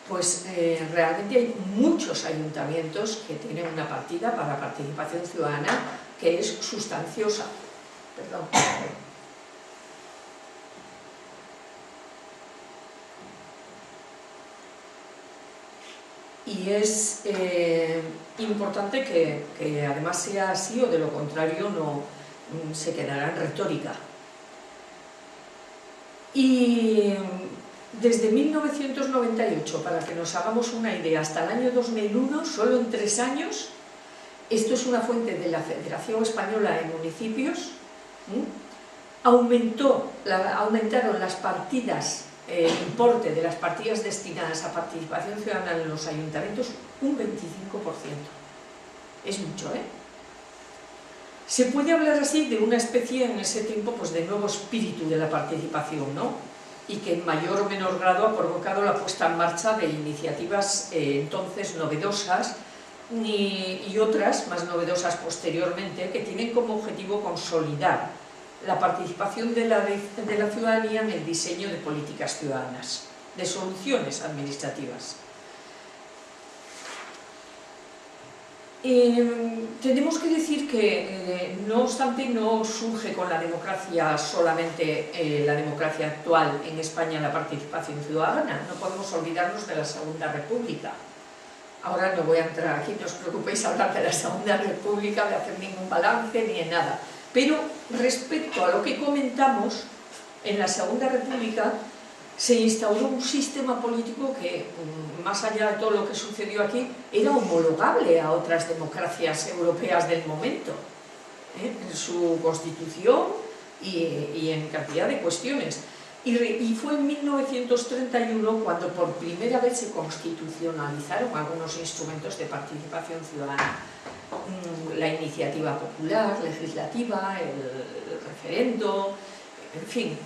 pues realmente hay muchos ayuntamientos que tienen una partida para participación ciudadana que es sustanciosa. Perdón. Y es importante que además sea así, o de lo contrario no se quedará en retórica. Y desde 1998, para que nos hagamos una idea, hasta el año 2001, solo en 3 años, esto es una fuente de la Federación Española de Municipios, aumentaron las partidas, el importe de las partidas destinadas a participación ciudadana en los ayuntamientos un 25%. Es mucho, ¿eh? Se puede hablar así de una especie en ese tiempo pues, de nuevo espíritu de la participación, ¿no? Y que en mayor o menor grado ha provocado la puesta en marcha de iniciativas entonces novedosas y otras más novedosas posteriormente que tienen como objetivo consolidar la participación de la ciudadanía en el diseño de políticas ciudadanas, de soluciones administrativas. Tenemos que decir que, no obstante, no surge con la democracia solamente la democracia actual en España, la participación ciudadana. No podemos olvidarnos de la Segunda República. Ahora no voy a entrar aquí, no os preocupéis a hablar de la Segunda República, de hacer ningún balance ni en nada. Pero respecto a lo que comentamos, en la Segunda República se instauró un sistema político que, más allá de todo lo que sucedió aquí, era homologable a otras democracias europeas del momento, en su constitución y en cantidad de cuestiones. Y fue en 1931 cuando por primera vez se constitucionalizaron algunos instrumentos de participación ciudadana. La iniciativa popular, legislativa, el referendo, en fin.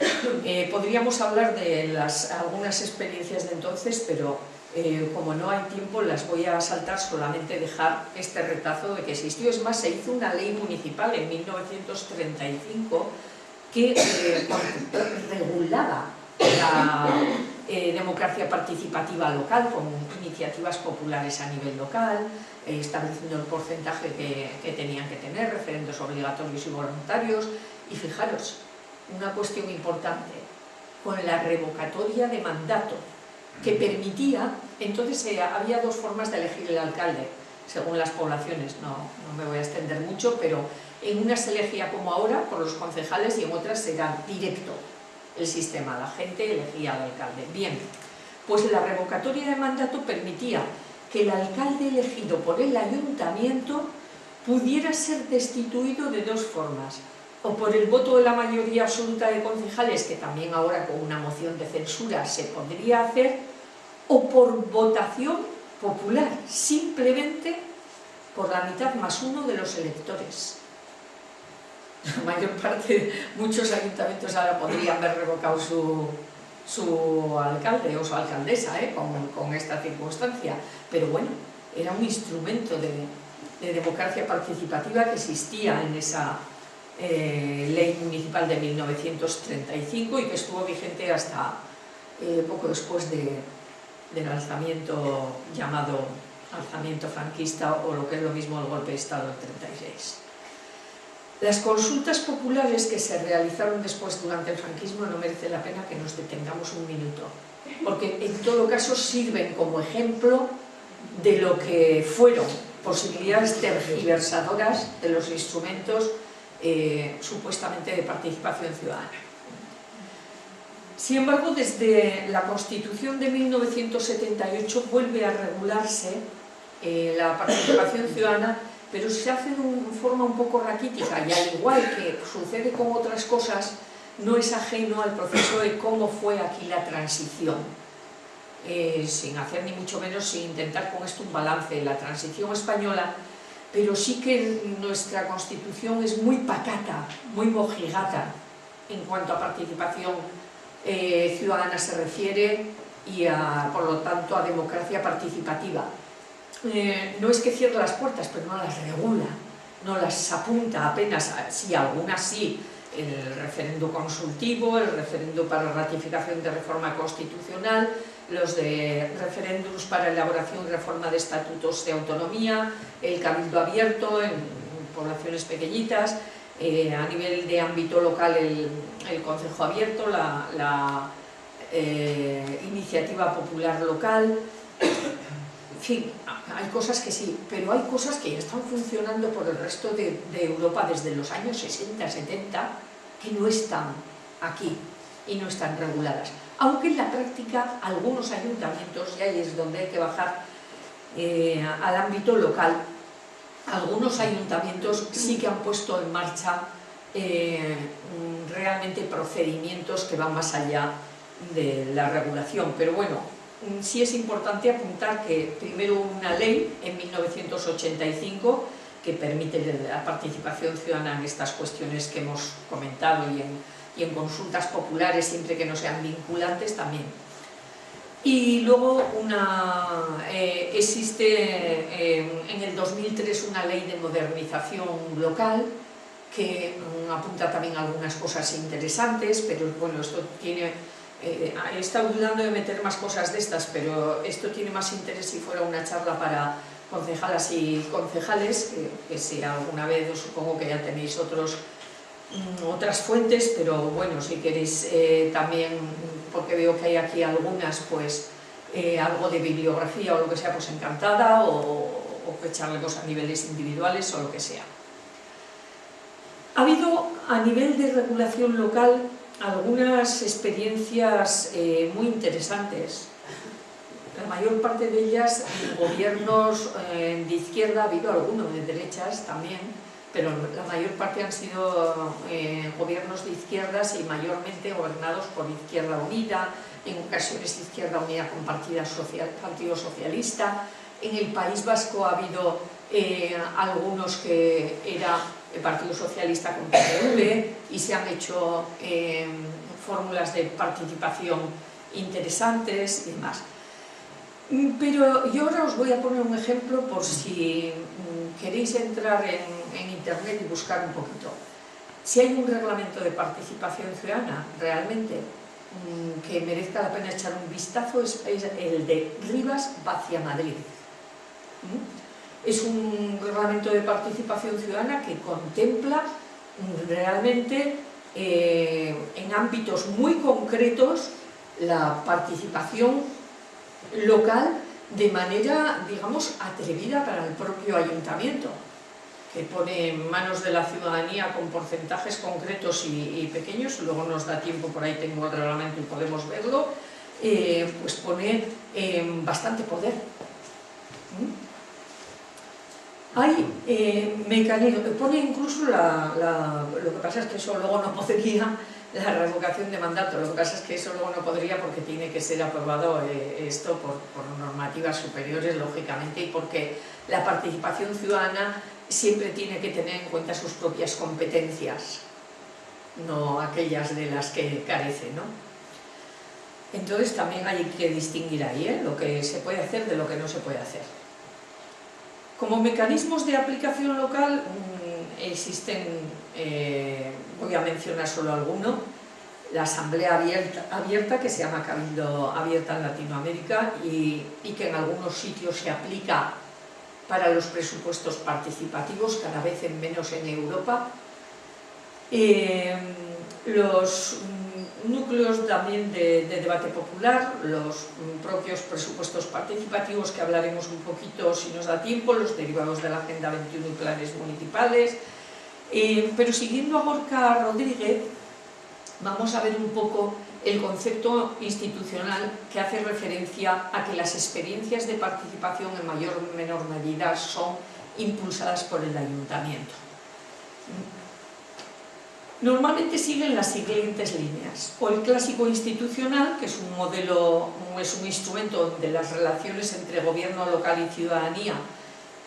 Podríamos hablar de algunas experiencias de entonces, pero como no hay tiempo las voy a saltar, solamente dejar este retazo de que existió. Es más, se hizo una ley municipal en 1935 que regulaba la democracia participativa local con iniciativas populares a nivel local, estableciendo el porcentaje que tenían que tener, referendos obligatorios y voluntarios. Y fijaros, una cuestión importante, con la revocatoria de mandato, que permitía, entonces había 2 formas de elegir el alcalde, según las poblaciones, no me voy a extender mucho, pero en unas se elegía como ahora por los concejales y en otras era directo el sistema, la gente elegía al alcalde. Bien, pues la revocatoria de mandato permitía que el alcalde elegido por el ayuntamiento pudiera ser destituido de 2 formas, o por el voto de la mayoría absoluta de concejales, que también ahora con una moción de censura se podría hacer, o por votación popular, simplemente por la mitad más 1 de los electores. La mayor parte, muchos ayuntamientos ahora podrían haber revocado su alcalde o su alcaldesa con esta circunstancia, pero bueno, era un instrumento de democracia participativa que existía en esa ley municipal de 1935 y que estuvo vigente hasta poco después del alzamiento llamado alzamiento franquista, o lo que es lo mismo el golpe de Estado del 36. Las consultas populares que se realizaron después durante el franquismo no merece la pena que nos detengamos un minuto, porque en todo caso sirven como ejemplo de lo que fueron posibilidades tergiversadoras de los instrumentos supuestamente de participación ciudadana. Sin embargo, desde la Constitución de 1978 vuelve a regularse la participación ciudadana, pero se hace de forma un poco raquítica, y al igual que sucede con otras cosas, no es ajeno al proceso de cómo fue aquí la transición. sin hacer ni mucho menos, sin intentar con esto un balance de la transición española, pero sí que nuestra Constitución es muy pacata, muy mojigata en cuanto a participación ciudadana se refiere y por lo tanto a democracia participativa. No es que cierre las puertas, pero no las regula, no las apunta apenas, sí, algunas sí, el referendo consultivo, el referendo para ratificación de reforma constitucional, los de referéndums para elaboración y reforma de estatutos de autonomía, el cabildo abierto en poblaciones pequeñitas, a nivel de ámbito local el concejo abierto, la iniciativa popular local. En fin, hay cosas que sí, pero hay cosas que ya están funcionando por el resto de Europa desde los años 60, 70, que no están aquí y no están reguladas. Aunque en la práctica algunos ayuntamientos, y ahí es donde hay que bajar al ámbito local, algunos ayuntamientos sí que han puesto en marcha realmente procedimientos que van más allá de la regulación. Pero bueno, sí es importante apuntar que primero hubo una ley en 1985 que permite la participación ciudadana en estas cuestiones que hemos comentado y en consultas populares, siempre que no sean vinculantes también. Y luego existe en el 2003 una ley de modernización local que apunta también a algunas cosas interesantes, pero bueno, esto tiene... he estado dudando de meter más cosas de estas, pero esto tiene más interés si fuera una charla para concejalas y concejales, que si alguna vez, os supongo que ya tenéis otras fuentes, pero bueno, si queréis también, porque veo que hay aquí algunas, pues algo de bibliografía o lo que sea, pues encantada, o que charlemos a niveles individuales o lo que sea. Ha habido a nivel de regulación local algunas experiencias muy interesantes. La mayor parte de ellas en gobiernos de izquierda, ha habido algunos de derechas también, pero la mayor parte han sido gobiernos de izquierdas y mayormente gobernados por Izquierda Unida, en ocasiones Izquierda Unida con Partido Socialista. En el País Vasco ha habido algunos que era el Partido Socialista con PNV y se han hecho fórmulas de participación interesantes y demás. Pero yo ahora os voy a poner un ejemplo por si queréis entrar en internet y buscar un poquito. Si hay un reglamento de participación ciudadana realmente que merezca la pena echar un vistazo, es el de Rivas-Vaciamadrid. Es un reglamento de participación ciudadana que contempla realmente en ámbitos muy concretos la participación local de manera, digamos, atrevida para el propio ayuntamiento, que pone en manos de la ciudadanía con porcentajes concretos y pequeños. Luego nos da tiempo, por ahí tengo el reglamento y podemos verlo, pues pone bastante poder. Hay mecanismos, pone incluso lo que pasa es que eso luego no podría, la revocación de mandato, lo que pasa es que eso luego no podría porque tiene que ser aprobado esto por normativas superiores, lógicamente, y porque la participación ciudadana siempre tiene que tener en cuenta sus propias competencias, no aquellas de las que carece, ¿no? Entonces también hay que distinguir ahí lo que se puede hacer de lo que no se puede hacer. Como mecanismos de aplicación local existen, voy a mencionar solo alguno, la asamblea abierta, que se llama Cabildo Abierta en Latinoamérica y que en algunos sitios se aplica para los presupuestos participativos, cada vez menos en Europa. Los núcleos también de debate popular, los propios presupuestos participativos, que hablaremos un poquito si nos da tiempo, los derivados de la Agenda 21 y planes municipales. Pero siguiendo a Gorka Rodríguez, vamos a ver un poco el concepto institucional que hace referencia a que las experiencias de participación en mayor o menor medida son impulsadas por el ayuntamiento. Normalmente siguen las siguientes líneas: o el clásico institucional, que es un modelo, es un instrumento donde las relaciones entre gobierno local y ciudadanía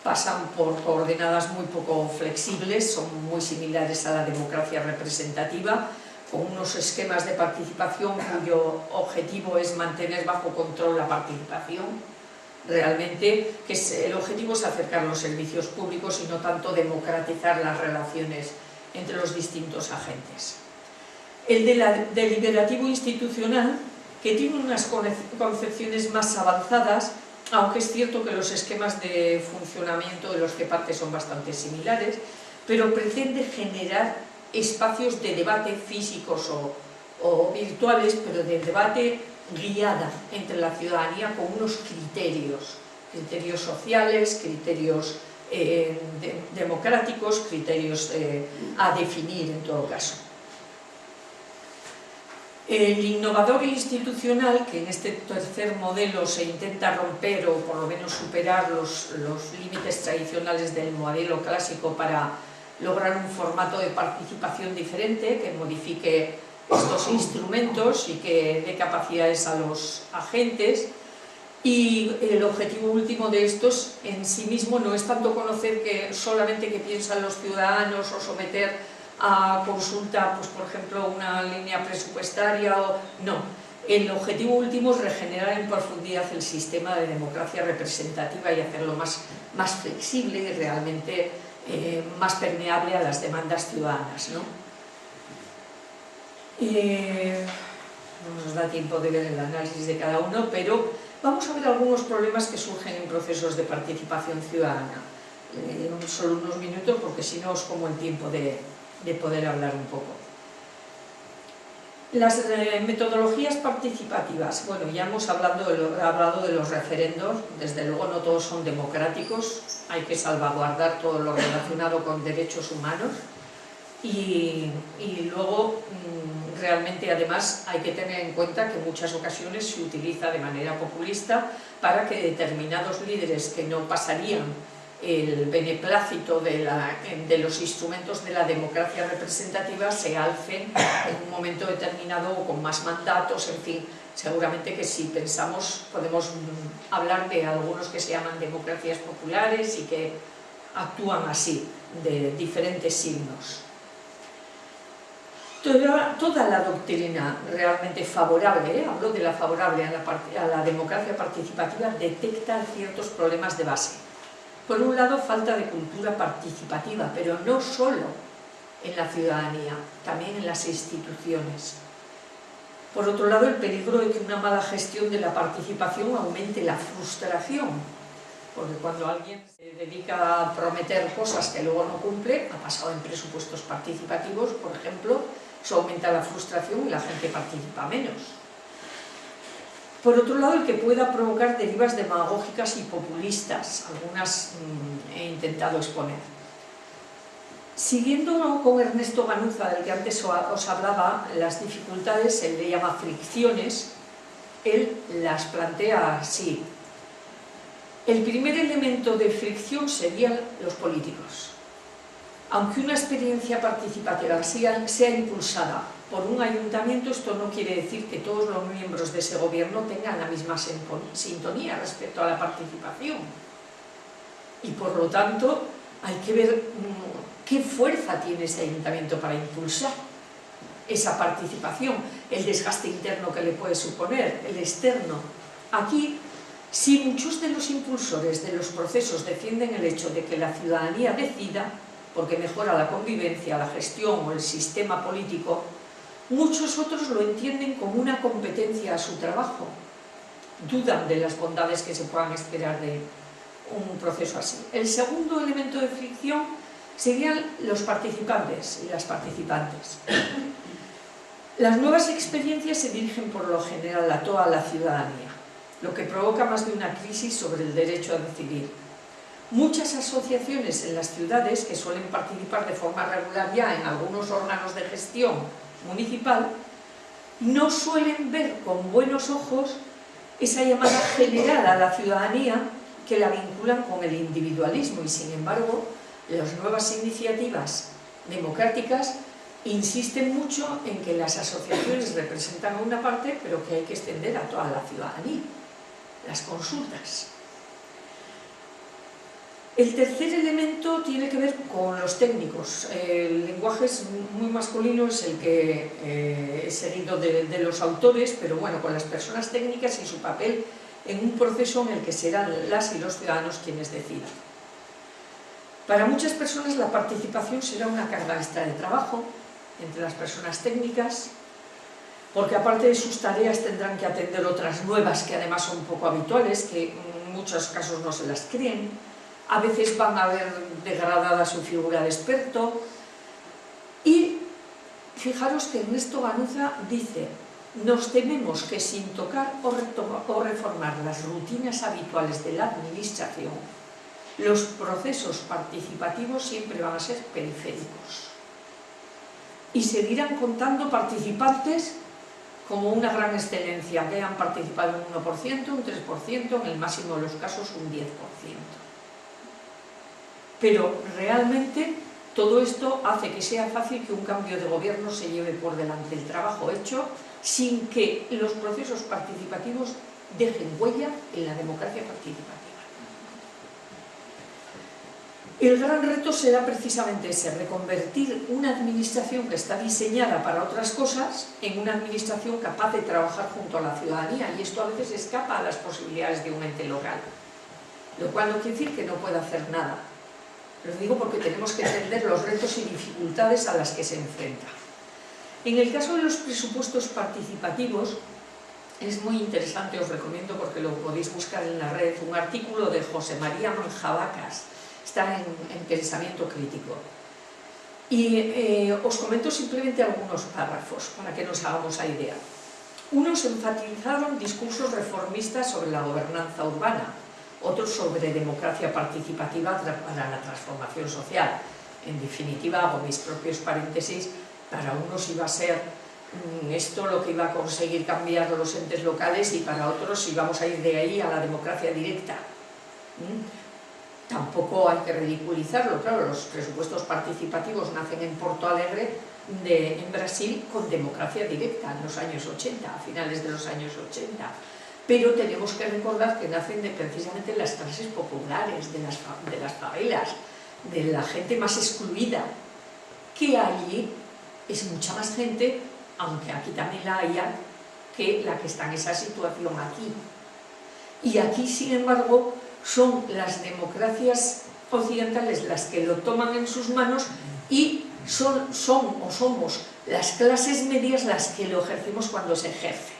pasan por coordenadas muy poco flexibles, son muy similares a la democracia representativa, con unos esquemas de participación cuyo objetivo es mantener bajo control la participación. Realmente, el objetivo es acercar los servicios públicos y no tanto democratizar las relaciones entre los distintos agentes. El deliberativo institucional, que tiene unas concepciones más avanzadas, aunque es cierto que los esquemas de funcionamiento de los CEPARTE son bastante similares, pero pretende generar espacios de debate físicos o virtuales, pero de debate guiada entre la ciudadanía con unos criterios sociales, criterios democráticos, criterios a definir en todo caso. El innovador institucional, que en este tercer modelo se intenta romper o por lo menos superar los límites tradicionales del modelo clásico para lograr un formato de participación diferente que modifique estos instrumentos y que dé capacidades a los agentes. Y el objetivo último de estos en sí mismo no es tanto conocer solamente qué piensan los ciudadanos o someter a consulta, pues por ejemplo, una línea presupuestaria no. El objetivo último es regenerar en profundidad el sistema de democracia representativa y hacerlo más flexible y realmente más permeable a las demandas ciudadanas, ¿no? No nos da tiempo de ver el análisis de cada uno, pero vamos a ver algunos problemas que surgen en procesos de participación ciudadana. Solo unos minutos, porque si no os como el tiempo de poder hablar un poco. Las metodologías participativas. Bueno, ya hemos hablado de los referendos. Desde luego no todos son democráticos, hay que salvaguardar todo lo relacionado con derechos humanos y luego realmente además hay que tener en cuenta que en muchas ocasiones se utiliza de manera populista para que determinados líderes que no pasarían el beneplácito de los instrumentos de la democracia representativa se alcen en un momento determinado o con más mandatos, en fin, seguramente que si pensamos podemos hablar de algunos que se llaman democracias populares y que actúan así, de diferentes signos. Toda la doctrina realmente favorable, hablo de la favorable a la democracia participativa, detecta ciertos problemas de base. Por un lado, falta de cultura participativa, pero no solo en la ciudadanía, también en las instituciones. Por otro lado, el peligro de que una mala gestión de la participación aumente la frustración, porque cuando alguien se dedica a prometer cosas que luego no cumple, ha pasado en presupuestos participativos, por ejemplo, eso aumenta la frustración y la gente participa menos. Por otro lado, el que pueda provocar derivas demagógicas y populistas, algunas he intentado exponer. Siguiendo con Ernesto Ganuza, del que antes os hablaba, las dificultades, él le llama fricciones, él las plantea así. El primer elemento de fricción serían los políticos. Aunque una experiencia participativa sea impulsada por un ayuntamiento, esto no quiere decir que todos los miembros de ese gobierno tengan la misma sintonía respecto a la participación. Y por lo tanto, hay que ver qué fuerza tiene ese ayuntamiento para impulsar esa participación, el desgaste interno que le puede suponer, el externo. Aquí, si muchos de los impulsores de los procesos defienden el hecho de que la ciudadanía decida, porque mejora la convivencia, la gestión o el sistema político, muchos otros lo entienden como una competencia a su trabajo. Dudan de las bondades que se puedan esperar de un proceso así. El segundo elemento de fricción serían los participantes y las participantes. Las nuevas experiencias se dirigen por lo general a toda la ciudadanía, lo que provoca más de una crisis sobre el derecho a decidir. Muchas asociaciones en las ciudades, que suelen participar de forma regular ya en algunos órganos de gestión municipal, no suelen ver con buenos ojos esa llamada general a la ciudadanía que la vinculan con el individualismo y, sin embargo, las nuevas iniciativas democráticas insisten mucho en que las asociaciones representan a una parte, pero que hay que extender a toda la ciudadanía, las consultas. El tercer elemento tiene que ver con los técnicos. El lenguaje es muy masculino, es el que he seguido de los autores, pero bueno, con las personas técnicas y su papel en un proceso en el que serán las y los ciudadanos quienes decidan. Para muchas personas la participación será una carga extra de trabajo entre las personas técnicas, porque aparte de sus tareas tendrán que atender otras nuevas que además son poco habituales, que en muchos casos no se las creen. A veces van a ver degradada su figura de experto. Y fijaros que Ernesto Ganuza dice: nos tememos que sin tocar o reformar las rutinas habituales de la administración, los procesos participativos siempre van a ser periféricos y seguirán contando participantes como una gran excelencia, que hayan participado un 1%, un 3%, en el máximo de los casos un 10%. Pero realmente todo esto hace que sea fácil que un cambio de gobierno se lleve por delante el trabajo hecho sin que los procesos participativos dejen huella en la democracia participativa. El gran reto será precisamente ese: reconvertir una administración que está diseñada para otras cosas en una administración capaz de trabajar junto a la ciudadanía, y esto a veces escapa a las posibilidades de un ente local, lo cual no quiere decir que no pueda hacer nada. Lo digo porque tenemos que entender los retos y dificultades a las que se enfrenta. En el caso de los presupuestos participativos es muy interesante, os recomiendo porque lo podéis buscar en la red, un artículo de José María Manjabacas, está en Pensamiento Crítico. Y os comento simplemente algunos párrafos para que nos hagamos la idea. Unos enfatizaron discursos reformistas sobre la gobernanza urbana, otros sobre democracia participativa para la transformación social. En definitiva, hago mis propios paréntesis, para unos iba a ser esto lo que iba a conseguir cambiar los entes locales y para otros íbamos a ir de ahí a la democracia directa. Tampoco hay que ridiculizarlo, claro, los presupuestos participativos nacen en Porto Alegre, en Brasil, con democracia directa en los años 80, a finales de los años 80. Pero tenemos que recordar que nacen precisamente de las clases populares, de las favelas, de la gente más excluida, que allí es mucha más gente, aunque aquí también la haya, que la que está en esa situación aquí. Y aquí, sin embargo, son las democracias occidentales las que lo toman en sus manos y somos las clases medias las que lo ejercemos cuando se ejerce.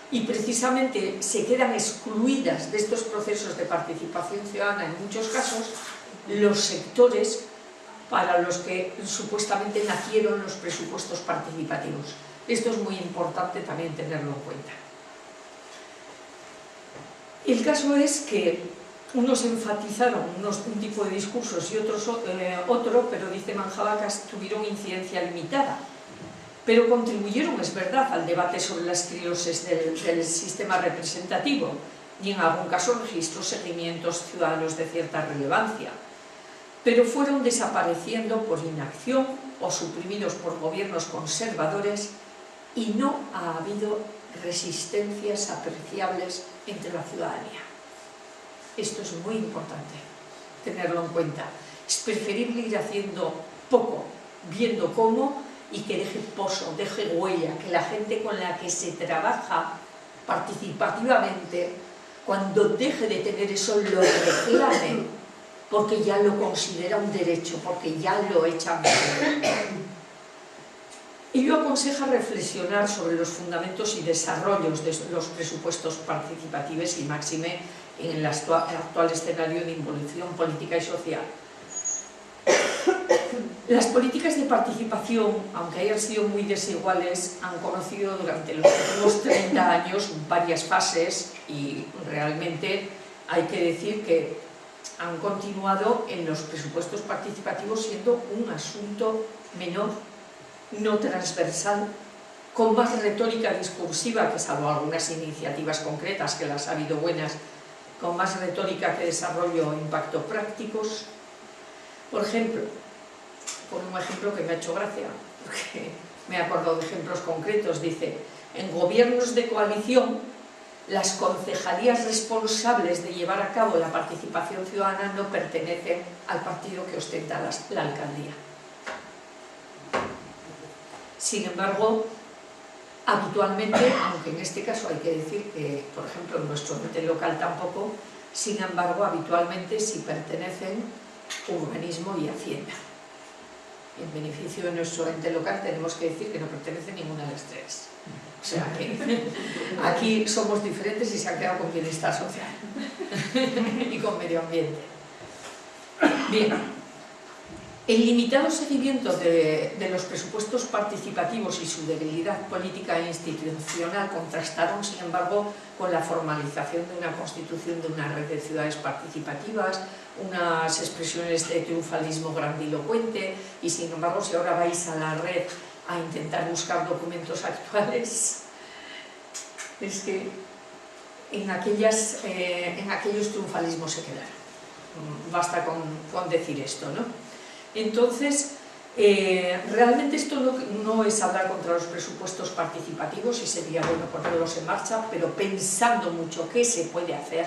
Y precisamente se quedan excluidas de estos procesos de participación ciudadana en muchos casos los sectores para los que supuestamente nacieron los presupuestos participativos. Esto es muy importante también tenerlo en cuenta. El caso es que unos enfatizaron un tipo de discursos y otros otro, pero dice Manjabacas, tuvieron incidencia limitada, pero contribuyeron, es verdad, al debate sobre las crisis del sistema representativo y en algún caso registró seguimientos ciudadanos de cierta relevancia, pero fueron desapareciendo por inacción o suprimidos por gobiernos conservadores y no ha habido resistencias apreciables entre la ciudadanía. Esto es muy importante tenerlo en cuenta. Es preferible ir haciendo poco, viendo cómo, y que deje pozo, deje huella, que la gente con la que se trabaja participativamente, cuando deje de tener eso, lo reclame, porque ya lo considera un derecho, porque ya lo echa bien. Ello aconseja reflexionar sobre los fundamentos y desarrollos de los presupuestos participativos y máxime en el actual escenario de involución política y social. Las políticas de participación, aunque hayan sido muy desiguales, han conocido durante los últimos 30 años varias fases y realmente hay que decir que han continuado en los presupuestos participativos siendo un asunto menor, no transversal, con más retórica discursiva, que salvo algunas iniciativas concretas, que las ha habido buenas, con más retórica que desarrollo e impacto prácticos. Por ejemplo, por un ejemplo que me ha hecho gracia, porque me acuerdo de ejemplos concretos, dice, en gobiernos de coalición, las concejalías responsables de llevar a cabo la participación ciudadana no pertenecen al partido que ostenta la alcaldía. Sin embargo, habitualmente, aunque en este caso hay que decir que, por ejemplo, en nuestro ente local tampoco, sin embargo, habitualmente sí pertenecen urbanismo y hacienda. En beneficio de nuestro ente local tenemos que decir que no pertenece ninguna de las tres. O sea que aquí somos diferentes y se han quedado con bienestar social y con medio ambiente. Bien. El limitado seguimiento de los presupuestos participativos y su debilidad política e institucional contrastaron, sin embargo, con la formalización de una constitución de una red de ciudades participativas, unas expresiones de triunfalismo grandilocuente, y sin embargo, si ahora vais a la red a intentar buscar documentos actuales, es que en aquellos triunfalismos se quedaron. Basta con decir esto, ¿no? Entonces, realmente esto no es hablar contra los presupuestos participativos, y sería bueno ponerlos en marcha, pero pensando mucho qué se puede hacer,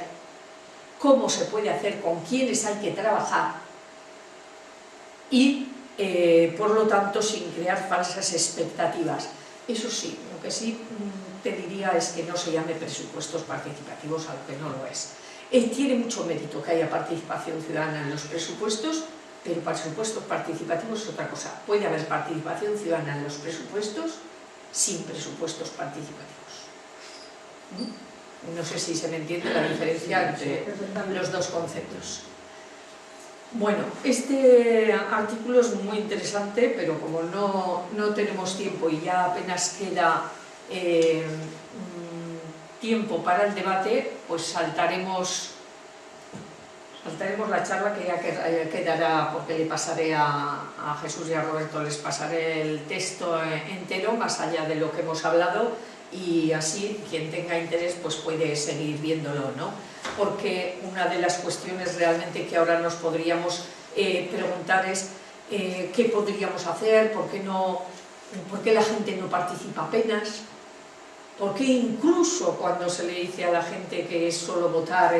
cómo se puede hacer, con quiénes hay que trabajar y, por lo tanto, sin crear falsas expectativas. Eso sí, lo que sí te diría es que no se llame presupuestos participativos a lo que no lo es. Tiene mucho mérito que haya participación ciudadana en los presupuestos, pero presupuestos participativos es otra cosa. Puede haber participación ciudadana en los presupuestos sin presupuestos participativos. No sé si se me entiende la diferencia entre los dos conceptos. Bueno, este artículo es muy interesante, pero como no tenemos tiempo y ya apenas queda tiempo para el debate, pues saltaremos la charla, que ya quedará, porque le pasaré a Jesús y a Roberto, les pasaré el texto entero, más allá de lo que hemos hablado, y así quien tenga interés pues puede seguir viéndolo, ¿no? Porque una de las cuestiones realmente que ahora nos podríamos preguntar es qué podríamos hacer, por qué la gente no participa apenas, por qué incluso cuando se le dice a la gente que es solo votar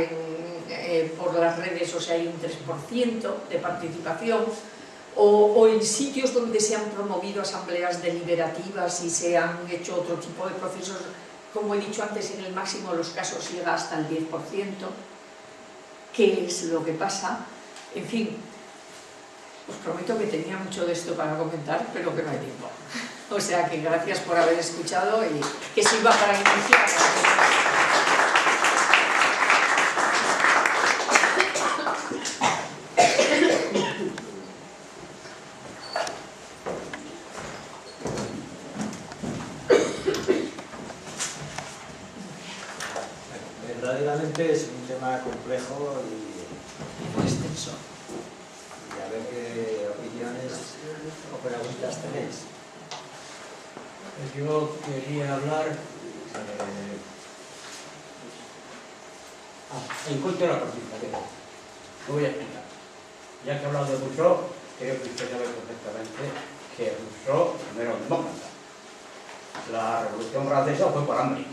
por las redes, o sea, hay un 3% de participación, o en sitios donde se han promovido asambleas deliberativas y se han hecho otro tipo de procesos, como he dicho antes, en el máximo de los casos llega hasta el 10%, ¿qué es lo que pasa? En fin, os prometo que tenía mucho de esto para comentar, pero que no hay tiempo. O sea que gracias por haber escuchado y que sirva para iniciar. Verdaderamente es un tema complejo y muy extenso. Y a ver qué opiniones o preguntas tenéis. Yo quería hablar en contra de la participación. Lo voy a explicar. Ya que he hablado de Rousseau, creo que usted sabe perfectamente que Rousseau no era un demócrata. La Revolución Francesa fue por hambre.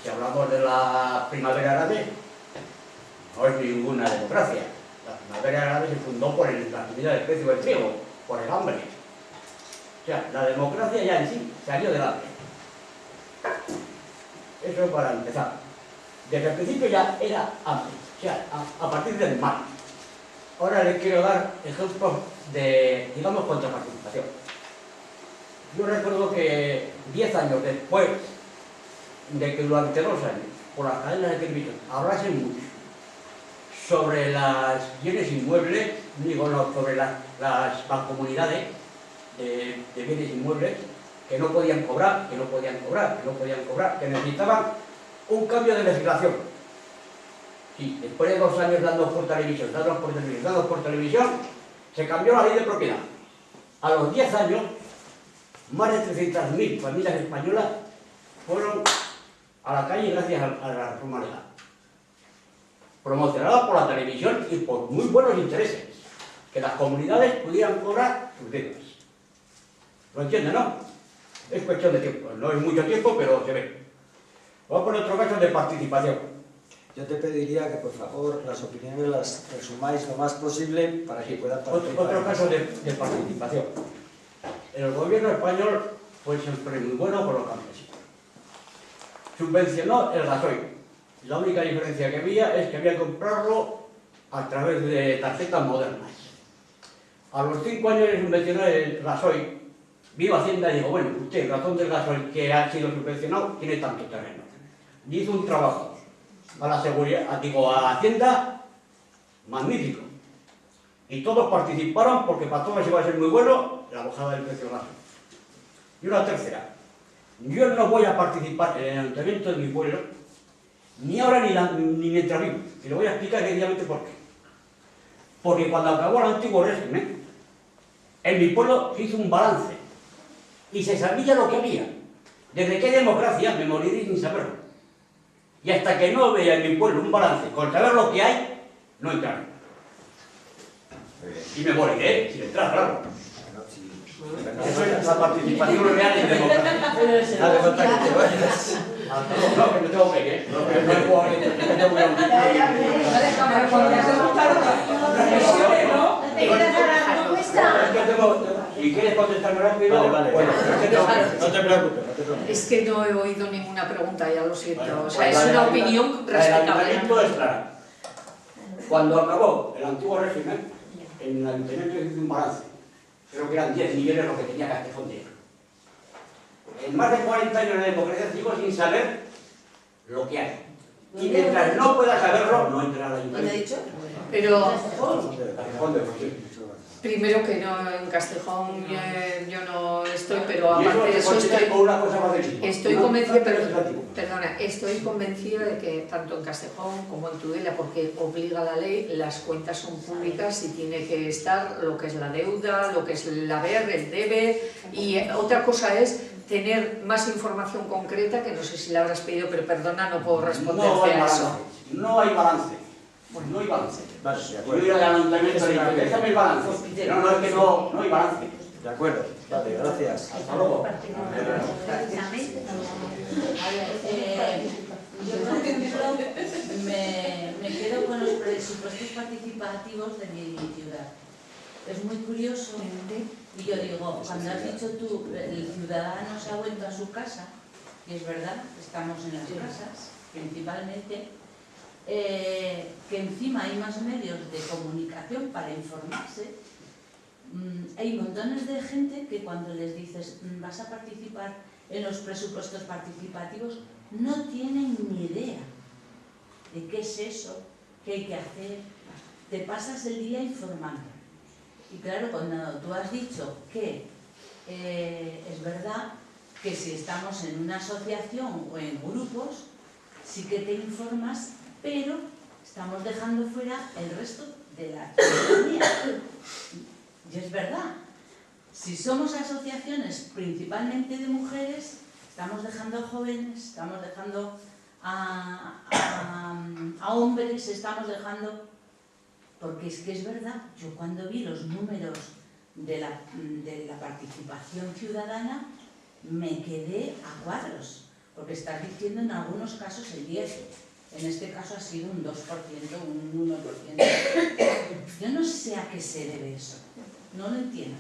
Si hablamos de la Primavera Árabe, no es ninguna democracia. La Primavera Árabe se fundó por la subida del precio del trigo, por el hambre. O sea, la democracia ya en sí salió del hambre. Eso para empezar. Desde el principio ya era hambre, o sea, a partir del mal. Ahora les quiero dar ejemplos de, digamos, contraparticipación. Yo recuerdo que 10 años después de que durante 2 años, por las cadenas de televisión, hablasen mucho sobre las bienes inmuebles, digo, no, sobre las mancomunidades de bienes inmuebles, que no podían cobrar, que necesitaban un cambio de legislación. Sí, después de 2 años dando por televisión, se cambió la ley de propiedad. A los 10 años, más de 300.000 familias españolas fueron a la calle gracias a la reforma legal, promocionada por la televisión y por muy buenos intereses, que las comunidades pudieran cobrar sus deudas. ¿Lo entienden, no? Es cuestión de tiempo. No es mucho tiempo, pero se ve. Vamos por otro caso de participación. Yo te pediría que, por favor, las opiniones las resumáis lo más posible para que puedan participar. Otro caso de participación. El gobierno español fue siempre muy bueno por los campesinos. Subvencionó el gasoil. La única diferencia que había es que había que comprarlo a través de tarjetas modernas. A los 5 años de subvencionar el gasoil, vino Hacienda y dijo, bueno, usted, en razón del gasoil que ha sido subvencionado, tiene tanto terreno. Y hizo un trabajo a la seguridad, a Hacienda, magnífico. Y todos participaron porque para todos iba a ser muy bueno la bajada del precio del gasoil. Y una tercera, yo no voy a participar en el ayuntamiento de mi pueblo, ni ahora ni mientras vivo. Y lo voy a explicar inmediatamente por qué. Porque cuando acabó el antiguo régimen, en mi pueblo se hizo un balance y se sabía lo que había. Desde que hay democracia me moriré sin saberlo. Y hasta que no vea en mi pueblo un balance con saber lo que hay, no entraré. Y me moriré sin entrar, claro. Eso es la participación real en democracia. Dale falta que te vayas. No, que me tengo que ir, no me puedo ir, que me tengo que ir. ¿Y quieres contestarme rápido? Vale. Bueno, No te preocupes. Es que no he oído ninguna pregunta, ya lo siento. O sea, es una opinión respetable. Es clara. Cuando acabó el antiguo régimen, en el ayuntamiento se hizo un balance. Creo que eran 10 millones lo que tenía Castejón de Ebro. En más de 40 años de democracia sigo sin saber lo que hay. Y mientras no pueda saberlo, no entrará al ayuntamiento. Pero Castejón de Ebro, sí. primero que no, en Castejón yo no estoy, pero Y aparte de eso consiste con una cosa facilísima. estoy Un convencida, acto legislativo. perdona, estoy convencida de que tanto en Castejón como en Tudela, porque obliga la ley, las cuentas son públicas y tiene que estar lo que es la deuda, lo que es el haber, el debe, y otra cosa es tener más información concreta, que no sé si la habrás pedido, pero perdona, no puedo responderte a eso. No hay balance. No hay balance. Vale, de Yo acuerdo. ir al ayuntamiento y decir, déjame el balance. No, es que no hay balance. De acuerdo. Vale, gracias. Hasta luego. Yo, por ejemplo, me quedo con los presupuestos participativos de mi ciudad. Es muy curioso, y yo digo, cuando has dicho tú, el ciudadano se ha vuelto a su casa, y es verdad, estamos en las casas, principalmente, que encima hay más medios de comunicación para informarse. Hay montones de gente que cuando les dices vas a participar en los presupuestos participativos no tienen ni idea de qué es eso, qué hay que hacer. Te pasas el día informando. Y claro, cuando tú has dicho que es verdad que si estamos en una asociación o en grupos, sí que te informas, pero estamos dejando fuera el resto de la ciudadanía. Y es verdad, si somos asociaciones principalmente de mujeres, estamos dejando a jóvenes, estamos dejando a hombres, estamos dejando... Porque es que es verdad, yo cuando vi los números de la participación ciudadana, me quedé a cuadros, porque estás diciendo en algunos casos el 10%. En este caso ha sido un 2%, un 1%. Yo no sé a qué se debe eso. No lo entiendo.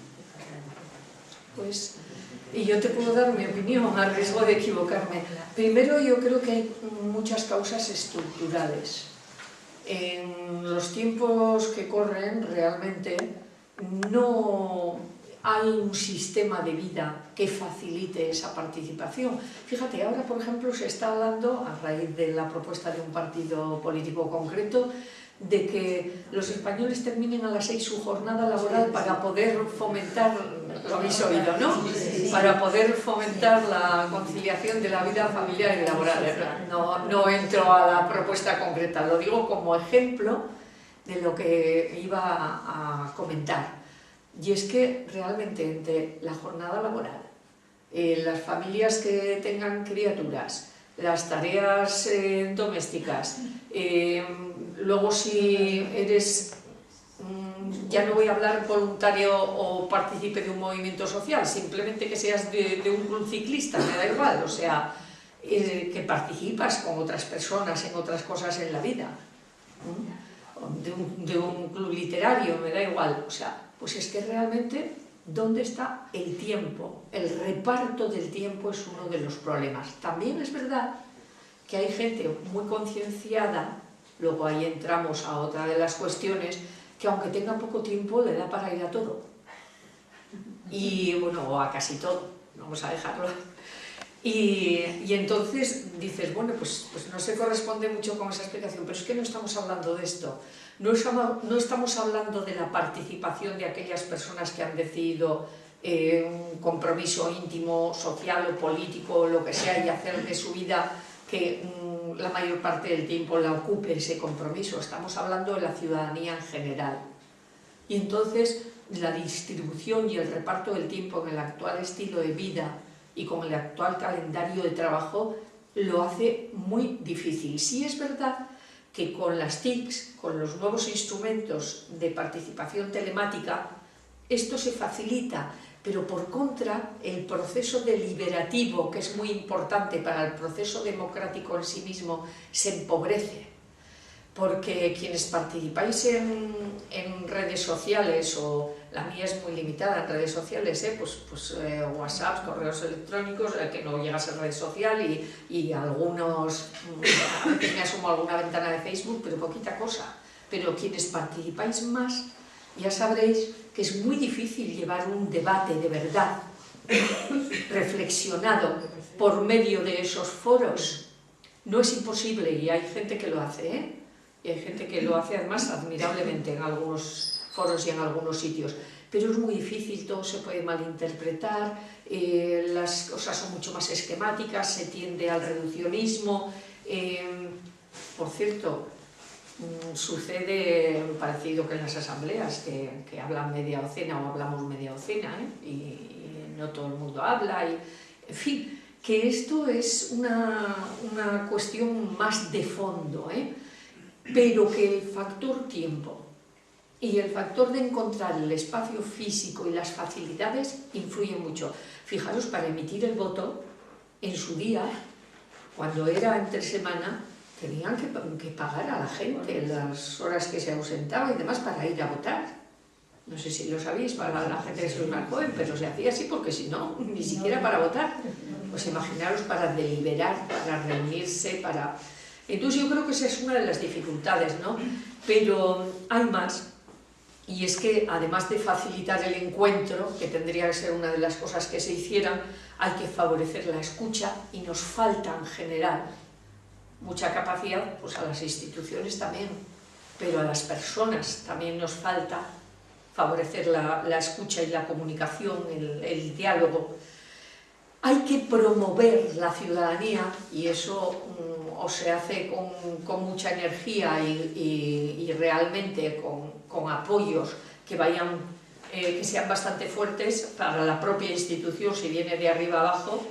Pues, y yo te puedo dar mi opinión a riesgo de equivocarme. Primero, yo creo que hay muchas causas estructurales. En los tiempos que corren, realmente, no hay un sistema de vida que facilite esa participación. Fíjate, ahora, por ejemplo, se está hablando, a raíz de la propuesta de un partido político concreto, de que los españoles terminen a las 6 su jornada laboral para poder fomentar, lo habéis oído, ¿no? Para poder fomentar la conciliación de la vida familiar y laboral. No entro a la propuesta concreta, lo digo como ejemplo de lo que iba a comentar. Y es que realmente entre la jornada laboral, las familias que tengan criaturas, las tareas domésticas, luego si eres ya no voy a hablar voluntario o participe de un movimiento social, simplemente que seas de un club ciclista, me da igual, o sea, que participas con otras personas en otras cosas en la vida, de un club literario, me da igual, o sea, pues es que realmente, ¿dónde está el tiempo? El reparto del tiempo es uno de los problemas. También es verdad que hay gente muy concienciada, luego ahí entramos a otra de las cuestiones, que aunque tenga poco tiempo le da para ir a todo. Y bueno, o a casi todo, vamos a dejarlo. Y entonces dices, bueno, pues no se corresponde mucho con esa explicación, pero es que no estamos hablando de esto. No estamos hablando de la participación de aquellas personas que han decidido un compromiso íntimo, social o político, o lo que sea, y hacer de su vida que la mayor parte del tiempo la ocupe ese compromiso. Estamos hablando de la ciudadanía en general. Y entonces la distribución y el reparto del tiempo en el actual estilo de vida y con el actual calendario de trabajo lo hace muy difícil. Sí es verdad que con las TICs, con los nuevos instrumentos de participación telemática, esto se facilita, pero por contra el proceso deliberativo, que es muy importante para el proceso democrático en sí mismo, se empobrece. Porque quienes participáis en redes sociales, o la mía es muy limitada en redes sociales, WhatsApp, correos electrónicos, que no llega a ser red social, y algunos, a veces me asomo a alguna ventana de Facebook, pero poquita cosa. Pero quienes participáis más, ya sabréis que es muy difícil llevar un debate de verdad, reflexionado, por medio de esos foros. No es imposible, y hay gente que lo hace, ¿eh? Y hay gente que lo hace además admirablemente en algunos foros y en algunos sitios, pero es muy difícil, todo se puede malinterpretar, las cosas son mucho más esquemáticas, se tiende al reduccionismo. Por cierto, sucede parecido que en las asambleas, que hablan media docena o hablamos media docena, y no todo el mundo habla, en fin, que esto es una cuestión más de fondo, pero que el factor tiempo y el factor de encontrar el espacio físico y las facilidades influyen mucho. Fijaros, para emitir el voto, en su día, cuando era entre semana, tenían que pagar a la gente las horas que se ausentaba y demás para ir a votar. No sé si lo sabéis, para la gente que es más joven, pero se hacía así porque si no, ni siquiera para votar. Pues imaginaros, para deliberar, para reunirse, para... Entonces yo creo que esa es una de las dificultades, ¿no? Pero hay más, y es que además de facilitar el encuentro, que tendría que ser una de las cosas que se hicieran, hay que favorecer la escucha, y nos falta en general mucha capacidad, pues a las instituciones también, pero a las personas también nos falta favorecer la escucha y la comunicación, el diálogo. Hay que promover la ciudadanía, y eso o se hace con mucha energía y realmente con apoyos que sean bastante fuertes para la propia institución, si viene de arriba abajo.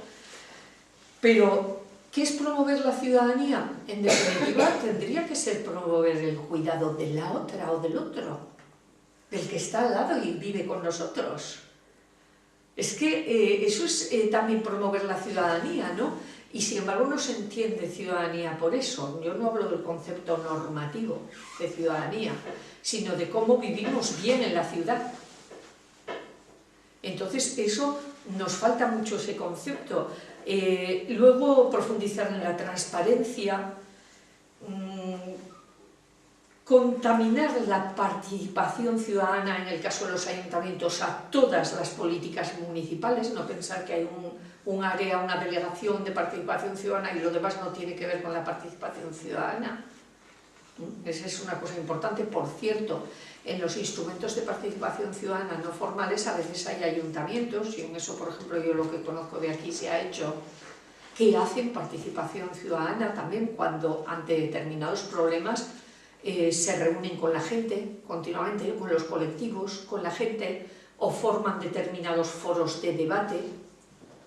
Pero, ¿qué es promover la ciudadanía? En definitiva, tendría que ser promover el cuidado de la otra o del otro, del que está al lado y vive con nosotros. Es que eso es también promover la ciudadanía, ¿no? Y sin embargo no se entiende ciudadanía por eso. Yo no hablo del concepto normativo de ciudadanía, sino de cómo vivimos bien en la ciudad. Entonces eso nos falta mucho, ese concepto. Luego profundizar en la transparencia, contaminar la participación ciudadana, en el caso de los ayuntamientos, a todas las políticas municipales, no pensar que hay un área, una delegación de participación ciudadana y lo demás no tiene que ver con la participación ciudadana. Esa es una cosa importante. Por cierto, en los instrumentos de participación ciudadana no formales a veces hay ayuntamientos, y en eso, por ejemplo, yo lo que conozco de aquí se ha hecho, que hacen participación ciudadana también cuando ante determinados problemas se reúnen con la gente continuamente, con los colectivos, con la gente, o forman determinados foros de debate,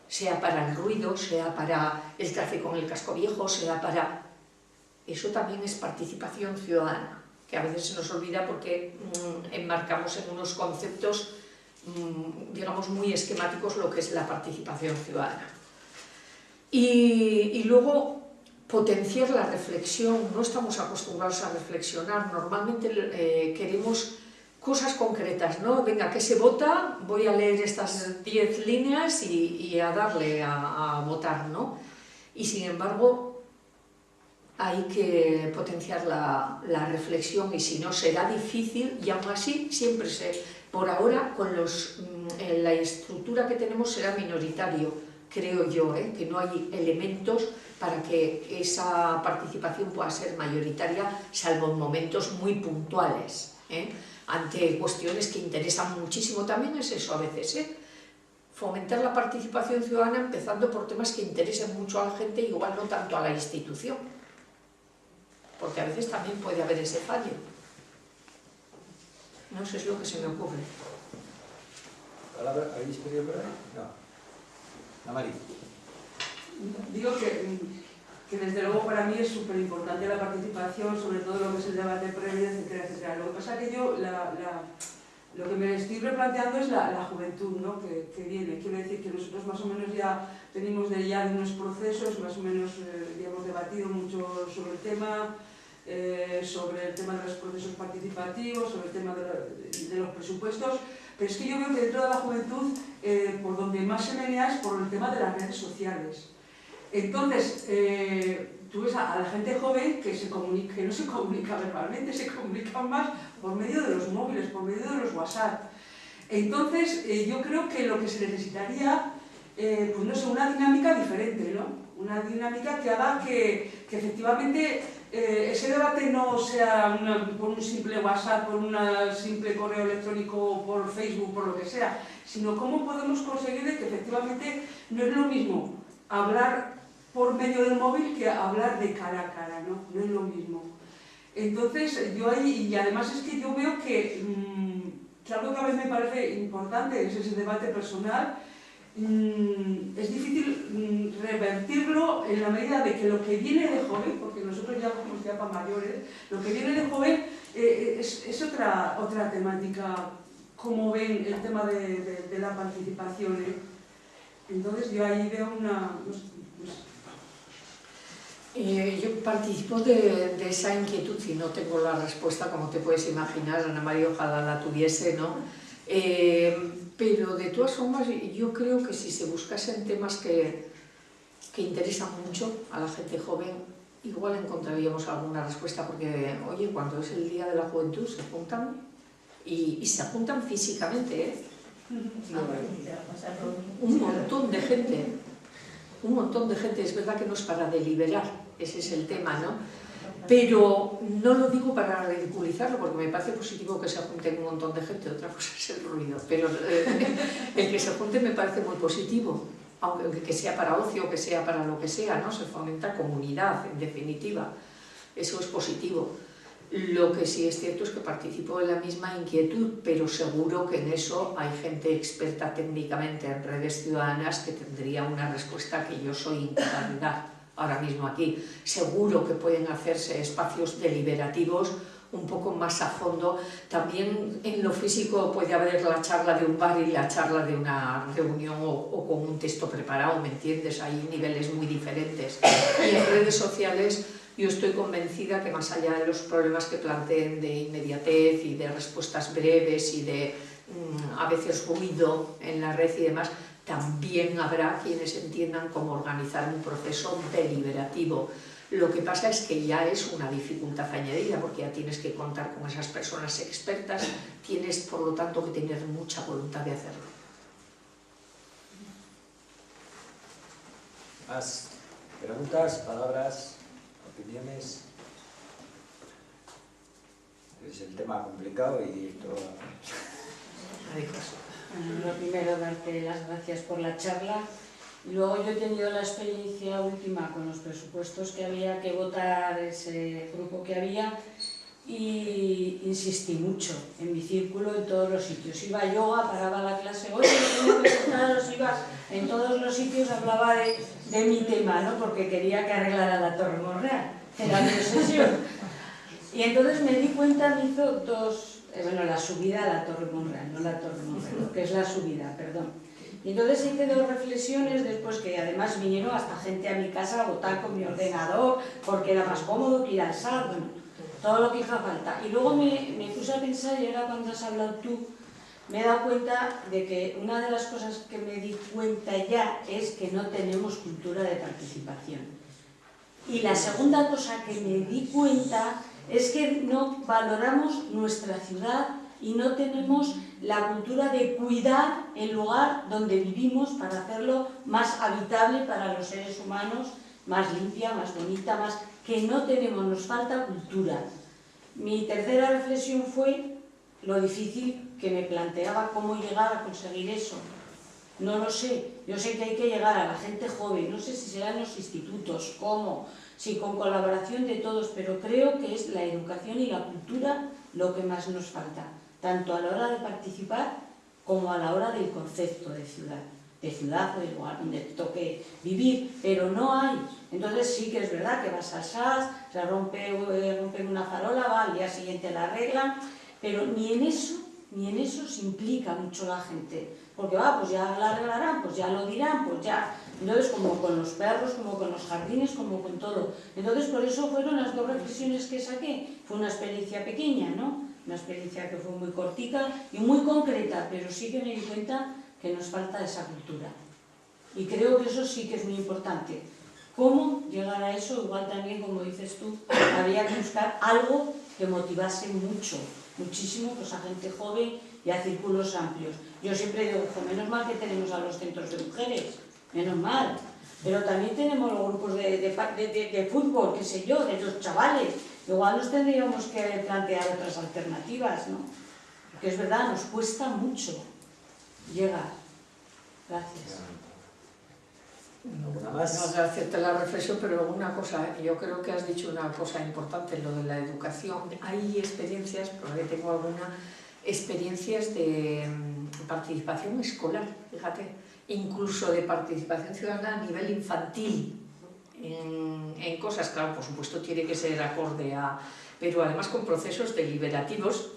sea para el ruido, sea para el tráfico en el casco viejo, sea para... Eso también es participación ciudadana. que a veces se nos olvida porque enmarcamos en unos conceptos, digamos, muy esquemáticos lo que es la participación ciudadana. Y luego, potenciar la reflexión. No estamos acostumbrados a reflexionar, normalmente queremos cosas concretas, ¿no? Venga, ¿qué se vota? Voy a leer estas 10 líneas y a darle a votar, ¿no? Y sin embargo, hay que potenciar la reflexión, y si no será difícil, y aún así siempre por ahora con la estructura que tenemos será minoritario, creo yo, que no hay elementos para que esa participación pueda ser mayoritaria, salvo en momentos muy puntuales, ante cuestiones que interesan muchísimo. También es eso a veces, fomentar la participación ciudadana empezando por temas que interesen mucho a la gente, igual no tanto a la institución, porque a veces también puede haber ese fallo. No sé, es lo que se me ocurre. ¿Habéis pedido por ahí? No. Mari. Digo que desde luego para mí es súper importante la participación, sobre todo lo que es el debate previo, etcétera, etcétera. Lo que pasa es que yo lo que me estoy replanteando es la juventud, ¿no? que viene. Quiero decir que nosotros más o menos ya venimos de unos procesos, más o menos hemos debatido mucho sobre el tema de los procesos participativos, sobre el tema de los presupuestos, pero es que yo veo que dentro de la juventud, por donde más se menea es por el tema de las redes sociales. Entonces, tú ves a la gente joven que no se comunica verbalmente, se comunican más por medio de los móviles, por medio de los WhatsApp. Entonces, yo creo que lo que se necesitaría, pues no sé, una dinámica diferente, ¿no? Una dinámica que haga que efectivamente ese debate no sea por un simple WhatsApp, por un simple correo electrónico, por Facebook, por lo que sea, sino cómo podemos conseguir que efectivamente no es lo mismo hablar por medio del móvil que hablar de cara a cara, ¿no? No es lo mismo. Entonces, yo ahí, y además es que yo veo que algo que a veces me parece importante es ese debate personal. Es difícil revertirlo en la medida de que lo que viene de joven, porque nosotros ya somos ya para mayores, lo que viene de joven es otra temática, como ven el tema de la participación. Entonces yo ahí veo yo participo de esa inquietud y no tengo la respuesta, como te puedes imaginar, Ana María, ojalá la tuviese, ¿no? Pero de todas formas yo creo que si se buscasen temas que interesan mucho a la gente joven, igual encontraríamos alguna respuesta, porque oye, cuando es el Día de la Juventud se juntan y se juntan físicamente, un montón de gente, es verdad que no es para deliberar, ese es el tema, ¿no? Pero no lo digo para ridiculizarlo, porque me parece positivo que se junten un montón de gente, otra cosa es el ruido, pero el que se junte me parece muy positivo, aunque que sea para ocio, que sea para lo que sea, ¿no? Se fomenta comunidad, en definitiva, eso es positivo. Lo que sí es cierto es que participo de la misma inquietud, pero seguro que en eso hay gente experta técnicamente en redes ciudadanas que tendría una respuesta que yo soy incapaz de dar ahora mismo aquí. Seguro que pueden hacerse espacios deliberativos un poco más a fondo. También en lo físico puede haber la charla de un bar y la charla de una reunión o con un texto preparado, ¿me entiendes? Hay niveles muy diferentes. Y en redes sociales yo estoy convencida que más allá de los problemas que planteen de inmediatez y de respuestas breves y de a veces ruido en la red y demás, también habrá quienes entiendan cómo organizar un proceso deliberativo. Lo que pasa es que ya es una dificultad añadida, porque ya tienes que contar con esas personas expertas, tienes por lo tanto que tener mucha voluntad de hacerlo. ¿Más preguntas, palabras, opiniones? Es el tema complicado y todo. Lo primero, darte las gracias por la charla. Y luego yo he tenido la experiencia última con los presupuestos que había que votar, ese grupo que había, y insistí mucho en mi círculo, en todos los sitios. Iba a yoga, paraba la clase, oye, en todos los sitios hablaba de mi tema, ¿no? Porque quería que arreglara la Torre Monreal, era mi obsesión. Y entonces me di cuenta, me hizo dos, bueno, la subida a la Torre Monreal, no la Torre Monreal, que es la subida, perdón. Y entonces hice dos reflexiones después que además vinieron hasta gente a mi casa a votar con mi ordenador porque era más cómodo que ir al SAT, bueno, todo lo que hizo falta. Y luego me puse a pensar, y ahora cuando has hablado tú, me he dado cuenta de que una de las cosas que me di cuenta ya es que no tenemos cultura de participación. Y la segunda cosa que me di cuenta es que no valoramos nuestra ciudad y no tenemos la cultura de cuidar el lugar donde vivimos para hacerlo más habitable para los seres humanos, más limpia, más bonita, más que no tenemos, nos falta cultura. Mi tercera reflexión fue lo difícil que me planteaba cómo llegar a conseguir eso. No lo sé, yo sé que hay que llegar a la gente joven, no sé si serán los institutos, cómo, si con colaboración de todos, pero creo que es la educación y la cultura lo que más nos falta, tanto a la hora de participar como a la hora del concepto de ciudad o del lugar donde te toque vivir, pero no hay. Entonces sí que es verdad que vas al SAS, se rompe una farola, va, al día siguiente la arreglan, pero ni en eso se implica mucho la gente, porque pues ya la arreglarán, pues ya lo dirán, pues ya. Entonces, como con los perros, como con los jardines, como con todo. Entonces, por eso fueron las dos reflexiones que saqué. Fue una experiencia pequeña, ¿no? Una experiencia que fue muy cortica y muy concreta, pero sí que me di cuenta que nos falta esa cultura. Y creo que eso sí que es muy importante. ¿Cómo llegar a eso? Igual también, como dices tú, habría que buscar algo que motivase mucho, muchísimo, pues a gente joven y a círculos amplios. Yo siempre digo, menos mal que tenemos a los centros de mujeres, menos mal. Pero también tenemos los grupos de fútbol, qué sé yo, de los chavales. Igual nos tendríamos que plantear otras alternativas, ¿no? Porque es verdad, nos cuesta mucho llegar. Gracias. ¿Alguna más? No, acepto la reflexión, pero una cosa, yo creo que has dicho una cosa importante, lo de la educación. Hay experiencias, porque tengo alguna, experiencias de participación escolar, fíjate, incluso de participación ciudadana a nivel infantil, en cosas, claro, por supuesto tiene que ser acorde a, pero además con procesos deliberativos,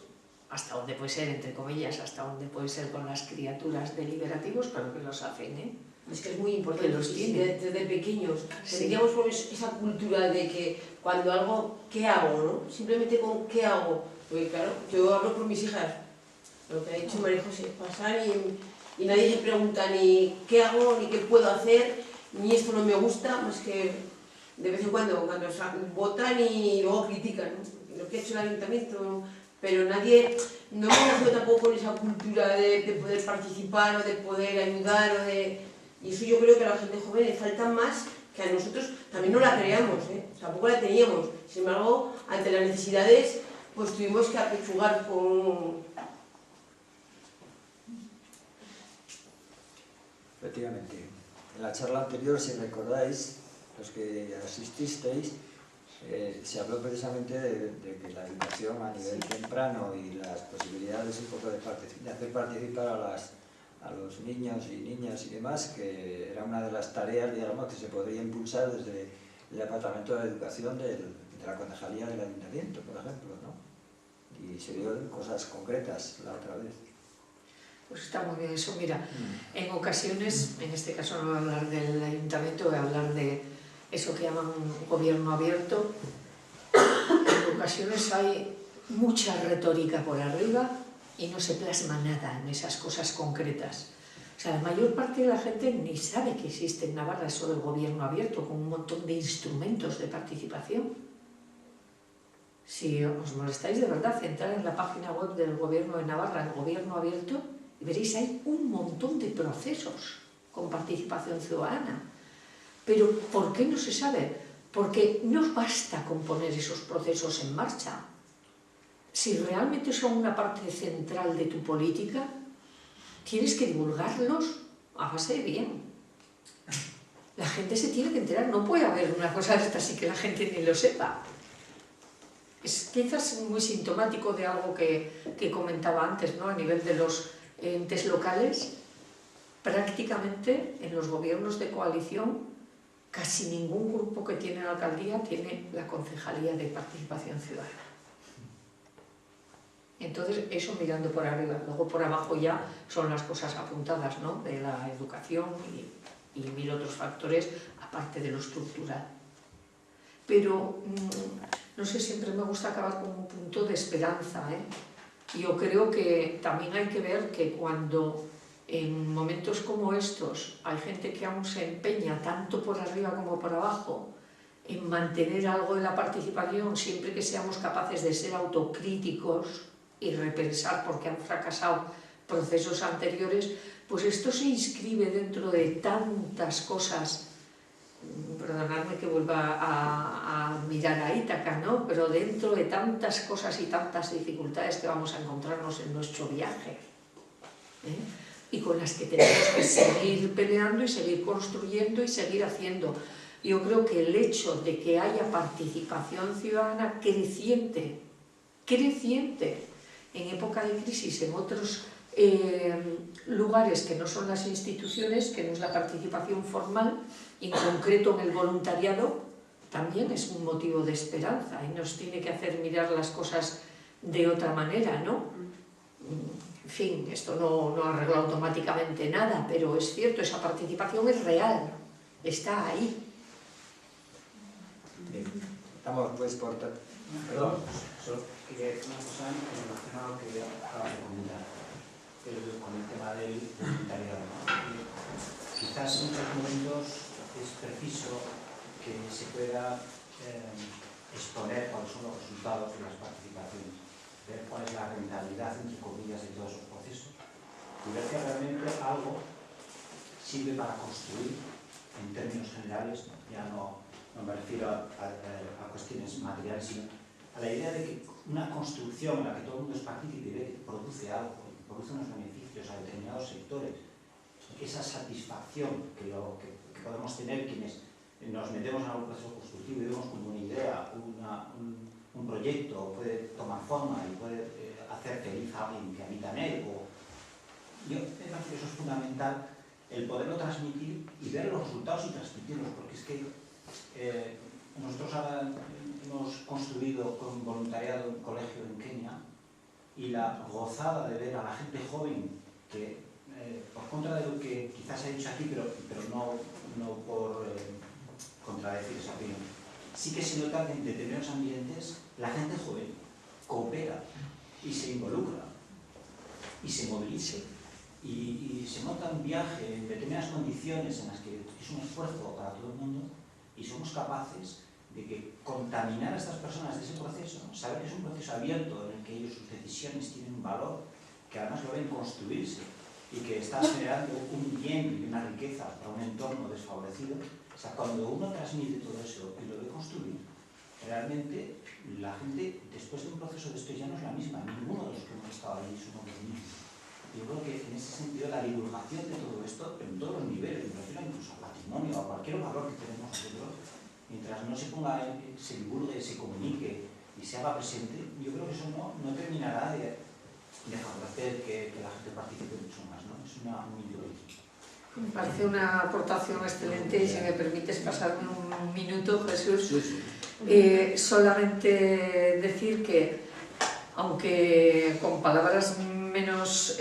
hasta donde puede ser, entre comillas, hasta donde puede ser con las criaturas deliberativos, pero que los hacen, ¿eh? Es que es muy importante, los tiene. desde pequeños. Sí. Tendríamos esa cultura de que cuando algo, ¿qué hago? ¿No? Simplemente con ¿qué hago? Porque claro, yo hablo por mis hijas. Lo que ha dicho María José es pasar y nadie se pregunta ni qué hago, ni qué puedo hacer, ni esto no me gusta, más que de vez en cuando votan y luego critican, ¿no? Lo que ha hecho el ayuntamiento, pero nadie, no hemos nacido tampoco con esa cultura de poder participar o de poder ayudar o de... Y eso yo creo que a la gente joven le falta más que a nosotros, también no la creamos, tampoco la teníamos. Sin embargo, ante las necesidades, pues tuvimos que apechugar con... Efectivamente. En la charla anterior, si recordáis, los que asististeis, se habló precisamente de que la educación a nivel temprano y las posibilidades un poco de hacer participar a los niños y niñas y demás, que era una de las tareas, digamos, que se podría impulsar desde el Departamento de Educación de la Concejalía del Ayuntamiento, por ejemplo, ¿no? Y se vieron cosas concretas la otra vez. Pues está muy bien eso. Mira, en ocasiones, en este caso no voy a hablar del ayuntamiento, voy a hablar de eso que llaman gobierno abierto. En ocasiones hay mucha retórica por arriba y no se plasma nada en esas cosas concretas. O sea, la mayor parte de la gente ni sabe que existe en Navarra eso del gobierno abierto, con un montón de instrumentos de participación. Si os molestáis de verdad, entrar en la página web del gobierno de Navarra, el gobierno abierto, y veréis, hay un montón de procesos con participación ciudadana. Pero ¿por qué no se sabe? Porque no basta con poner esos procesos en marcha. Si realmente son una parte central de tu política, tienes que divulgarlos a base de bien. La gente se tiene que enterar, no puede haber una cosa de esta así que la gente ni lo sepa. Es quizás muy sintomático de algo que comentaba antes, ¿no? A nivel de los entes locales, prácticamente en los gobiernos de coalición, casi ningún grupo que tiene la alcaldía tiene la concejalía de participación ciudadana. Entonces, eso mirando por arriba. Luego por abajo ya son las cosas apuntadas, ¿no?, de la educación y mil otros factores, aparte de lo estructural. Pero, no sé, siempre me gusta acabar con un punto de esperanza, ¿eh? Yo creo que también hay que ver que cuando en momentos como estos hay gente que aún se empeña tanto por arriba como por abajo en mantener algo de la participación, siempre que seamos capaces de ser autocríticos y repensar por qué han fracasado procesos anteriores, pues esto se inscribe dentro de tantas cosas, perdonadme que vuelva a mirar a Ítaca, ¿no?, pero dentro de tantas cosas y tantas dificultades que vamos a encontrarnos en nuestro viaje, ¿eh?, y con las que tenemos que seguir peleando y seguir construyendo y seguir haciendo. Yo creo que el hecho de que haya participación ciudadana creciente en época de crisis en otros lugares que no son las instituciones, que no es la participación formal, y en concreto en el voluntariado, también es un motivo de esperanza y nos tiene que hacer mirar las cosas de otra manera, ¿no? En fin, esto no arregla automáticamente nada, pero es cierto, esa participación es real, está ahí. Estamos pues por... Perdón, solo quería decir una cosa en relación a lo que acabas de comentar, con el tema del voluntariado. Quizás en muchos momentos es preciso que se pueda exponer cuáles son los resultados de las participaciones, ver cuál es la rentabilidad, entre comillas, de todos esos procesos y ver que realmente algo sirve para construir en términos generales, ya no me refiero a cuestiones materiales, sino a la idea de que una construcción en la que todo el mundo es partícipe y ve que produce algo, produce unos beneficios a determinados sectores, esa satisfacción que podemos tener quienes nos metemos en algún proceso constructivo y vemos como una idea, un proyecto puede tomar forma y puede hacer feliz a alguien que habita en él. Yo me parece que eso es fundamental, el poderlo transmitir y ver los resultados y transmitirlos, porque es que nosotros ahora hemos construido con voluntariado un colegio en Kenia y la gozada de ver a la gente joven que, por contra de lo que quizás se ha dicho aquí, pero no por contradecir esa opinión, sí que se nota que en determinados ambientes la gente joven coopera y se involucra y se moviliza y se monta un viaje en determinadas condiciones en las que es un esfuerzo para todo el mundo y somos capaces de que contaminar a estas personas de ese proceso, saber que es un proceso abierto en el que ellos, sus decisiones tienen un valor, que además lo ven construirse y que está generando un bien y una riqueza para un entorno desfavorecido. O sea, cuando uno transmite todo eso y lo ve construir, realmente la gente después de un proceso de esto ya no es la misma, ninguno de los que hemos estado allí somos los mismos. Yo creo que en ese sentido la divulgación de todo esto, en todos los niveles, incluso al patrimonio, a cualquier valor que tenemos nosotros, mientras no se ponga, se divulgue, se comunique y se haga presente, yo creo que eso no terminará de favorecer que la gente participe mucho más, ¿no? Es muy interesante. Me parece una aportación excelente y si me permites pasarme un minuto, Jesús. Solamente decir que, aunque con palabras menos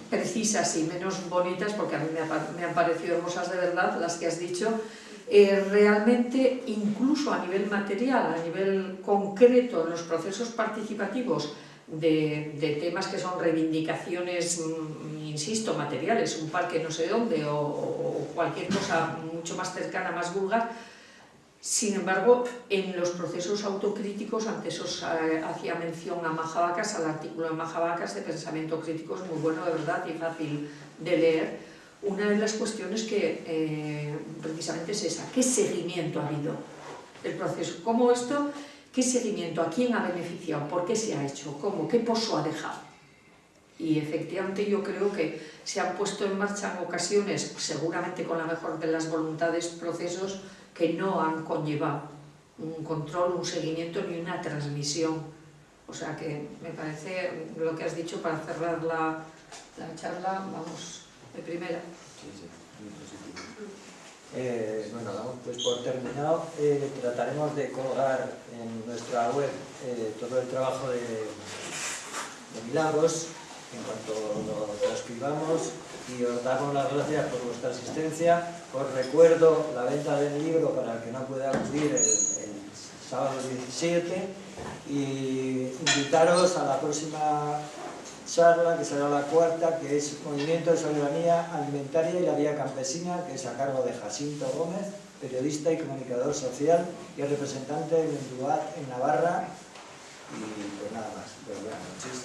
precisas y menos bonitas, porque a mí me han parecido hermosas de verdad las que has dicho, realmente incluso a nivel material, a nivel concreto, en los procesos participativos de temas que son reivindicaciones, insisto, materiales, un parque no sé dónde o cualquier cosa mucho más cercana, más vulgar. Sin embargo, en los procesos autocríticos, antes os hacía mención a Majavacas, al artículo de Majavacas de pensamiento crítico, es muy bueno de verdad y fácil de leer. Una de las cuestiones que precisamente es esa: ¿qué seguimiento ha habido del proceso? ¿Cómo esto? ¿Qué seguimiento? ¿A quién ha beneficiado? ¿Por qué se ha hecho? ¿Cómo? ¿Qué pozo ha dejado? Y efectivamente yo creo que se han puesto en marcha en ocasiones, seguramente con la mejor de las voluntades, procesos que no han conllevado un control, un seguimiento ni una transmisión. O sea que me parece lo que has dicho para cerrar la charla, vamos, de primera. Bueno, damos pues por terminado. Trataremos de colgar en nuestra web todo el trabajo de de Milagros, en cuanto lo transcribamos, y os damos las gracias por vuestra asistencia. Os recuerdo la venta del libro para el que no pueda acudir el sábado 17, y invitaros a la próxima charla, que será la cuarta, que es Movimiento de Soberanía Alimentaria y la Vía Campesina, que es a cargo de Jacinto Gómez, periodista y comunicador social y representante del Menduat en Navarra. Y pues nada más, pues buenas noches.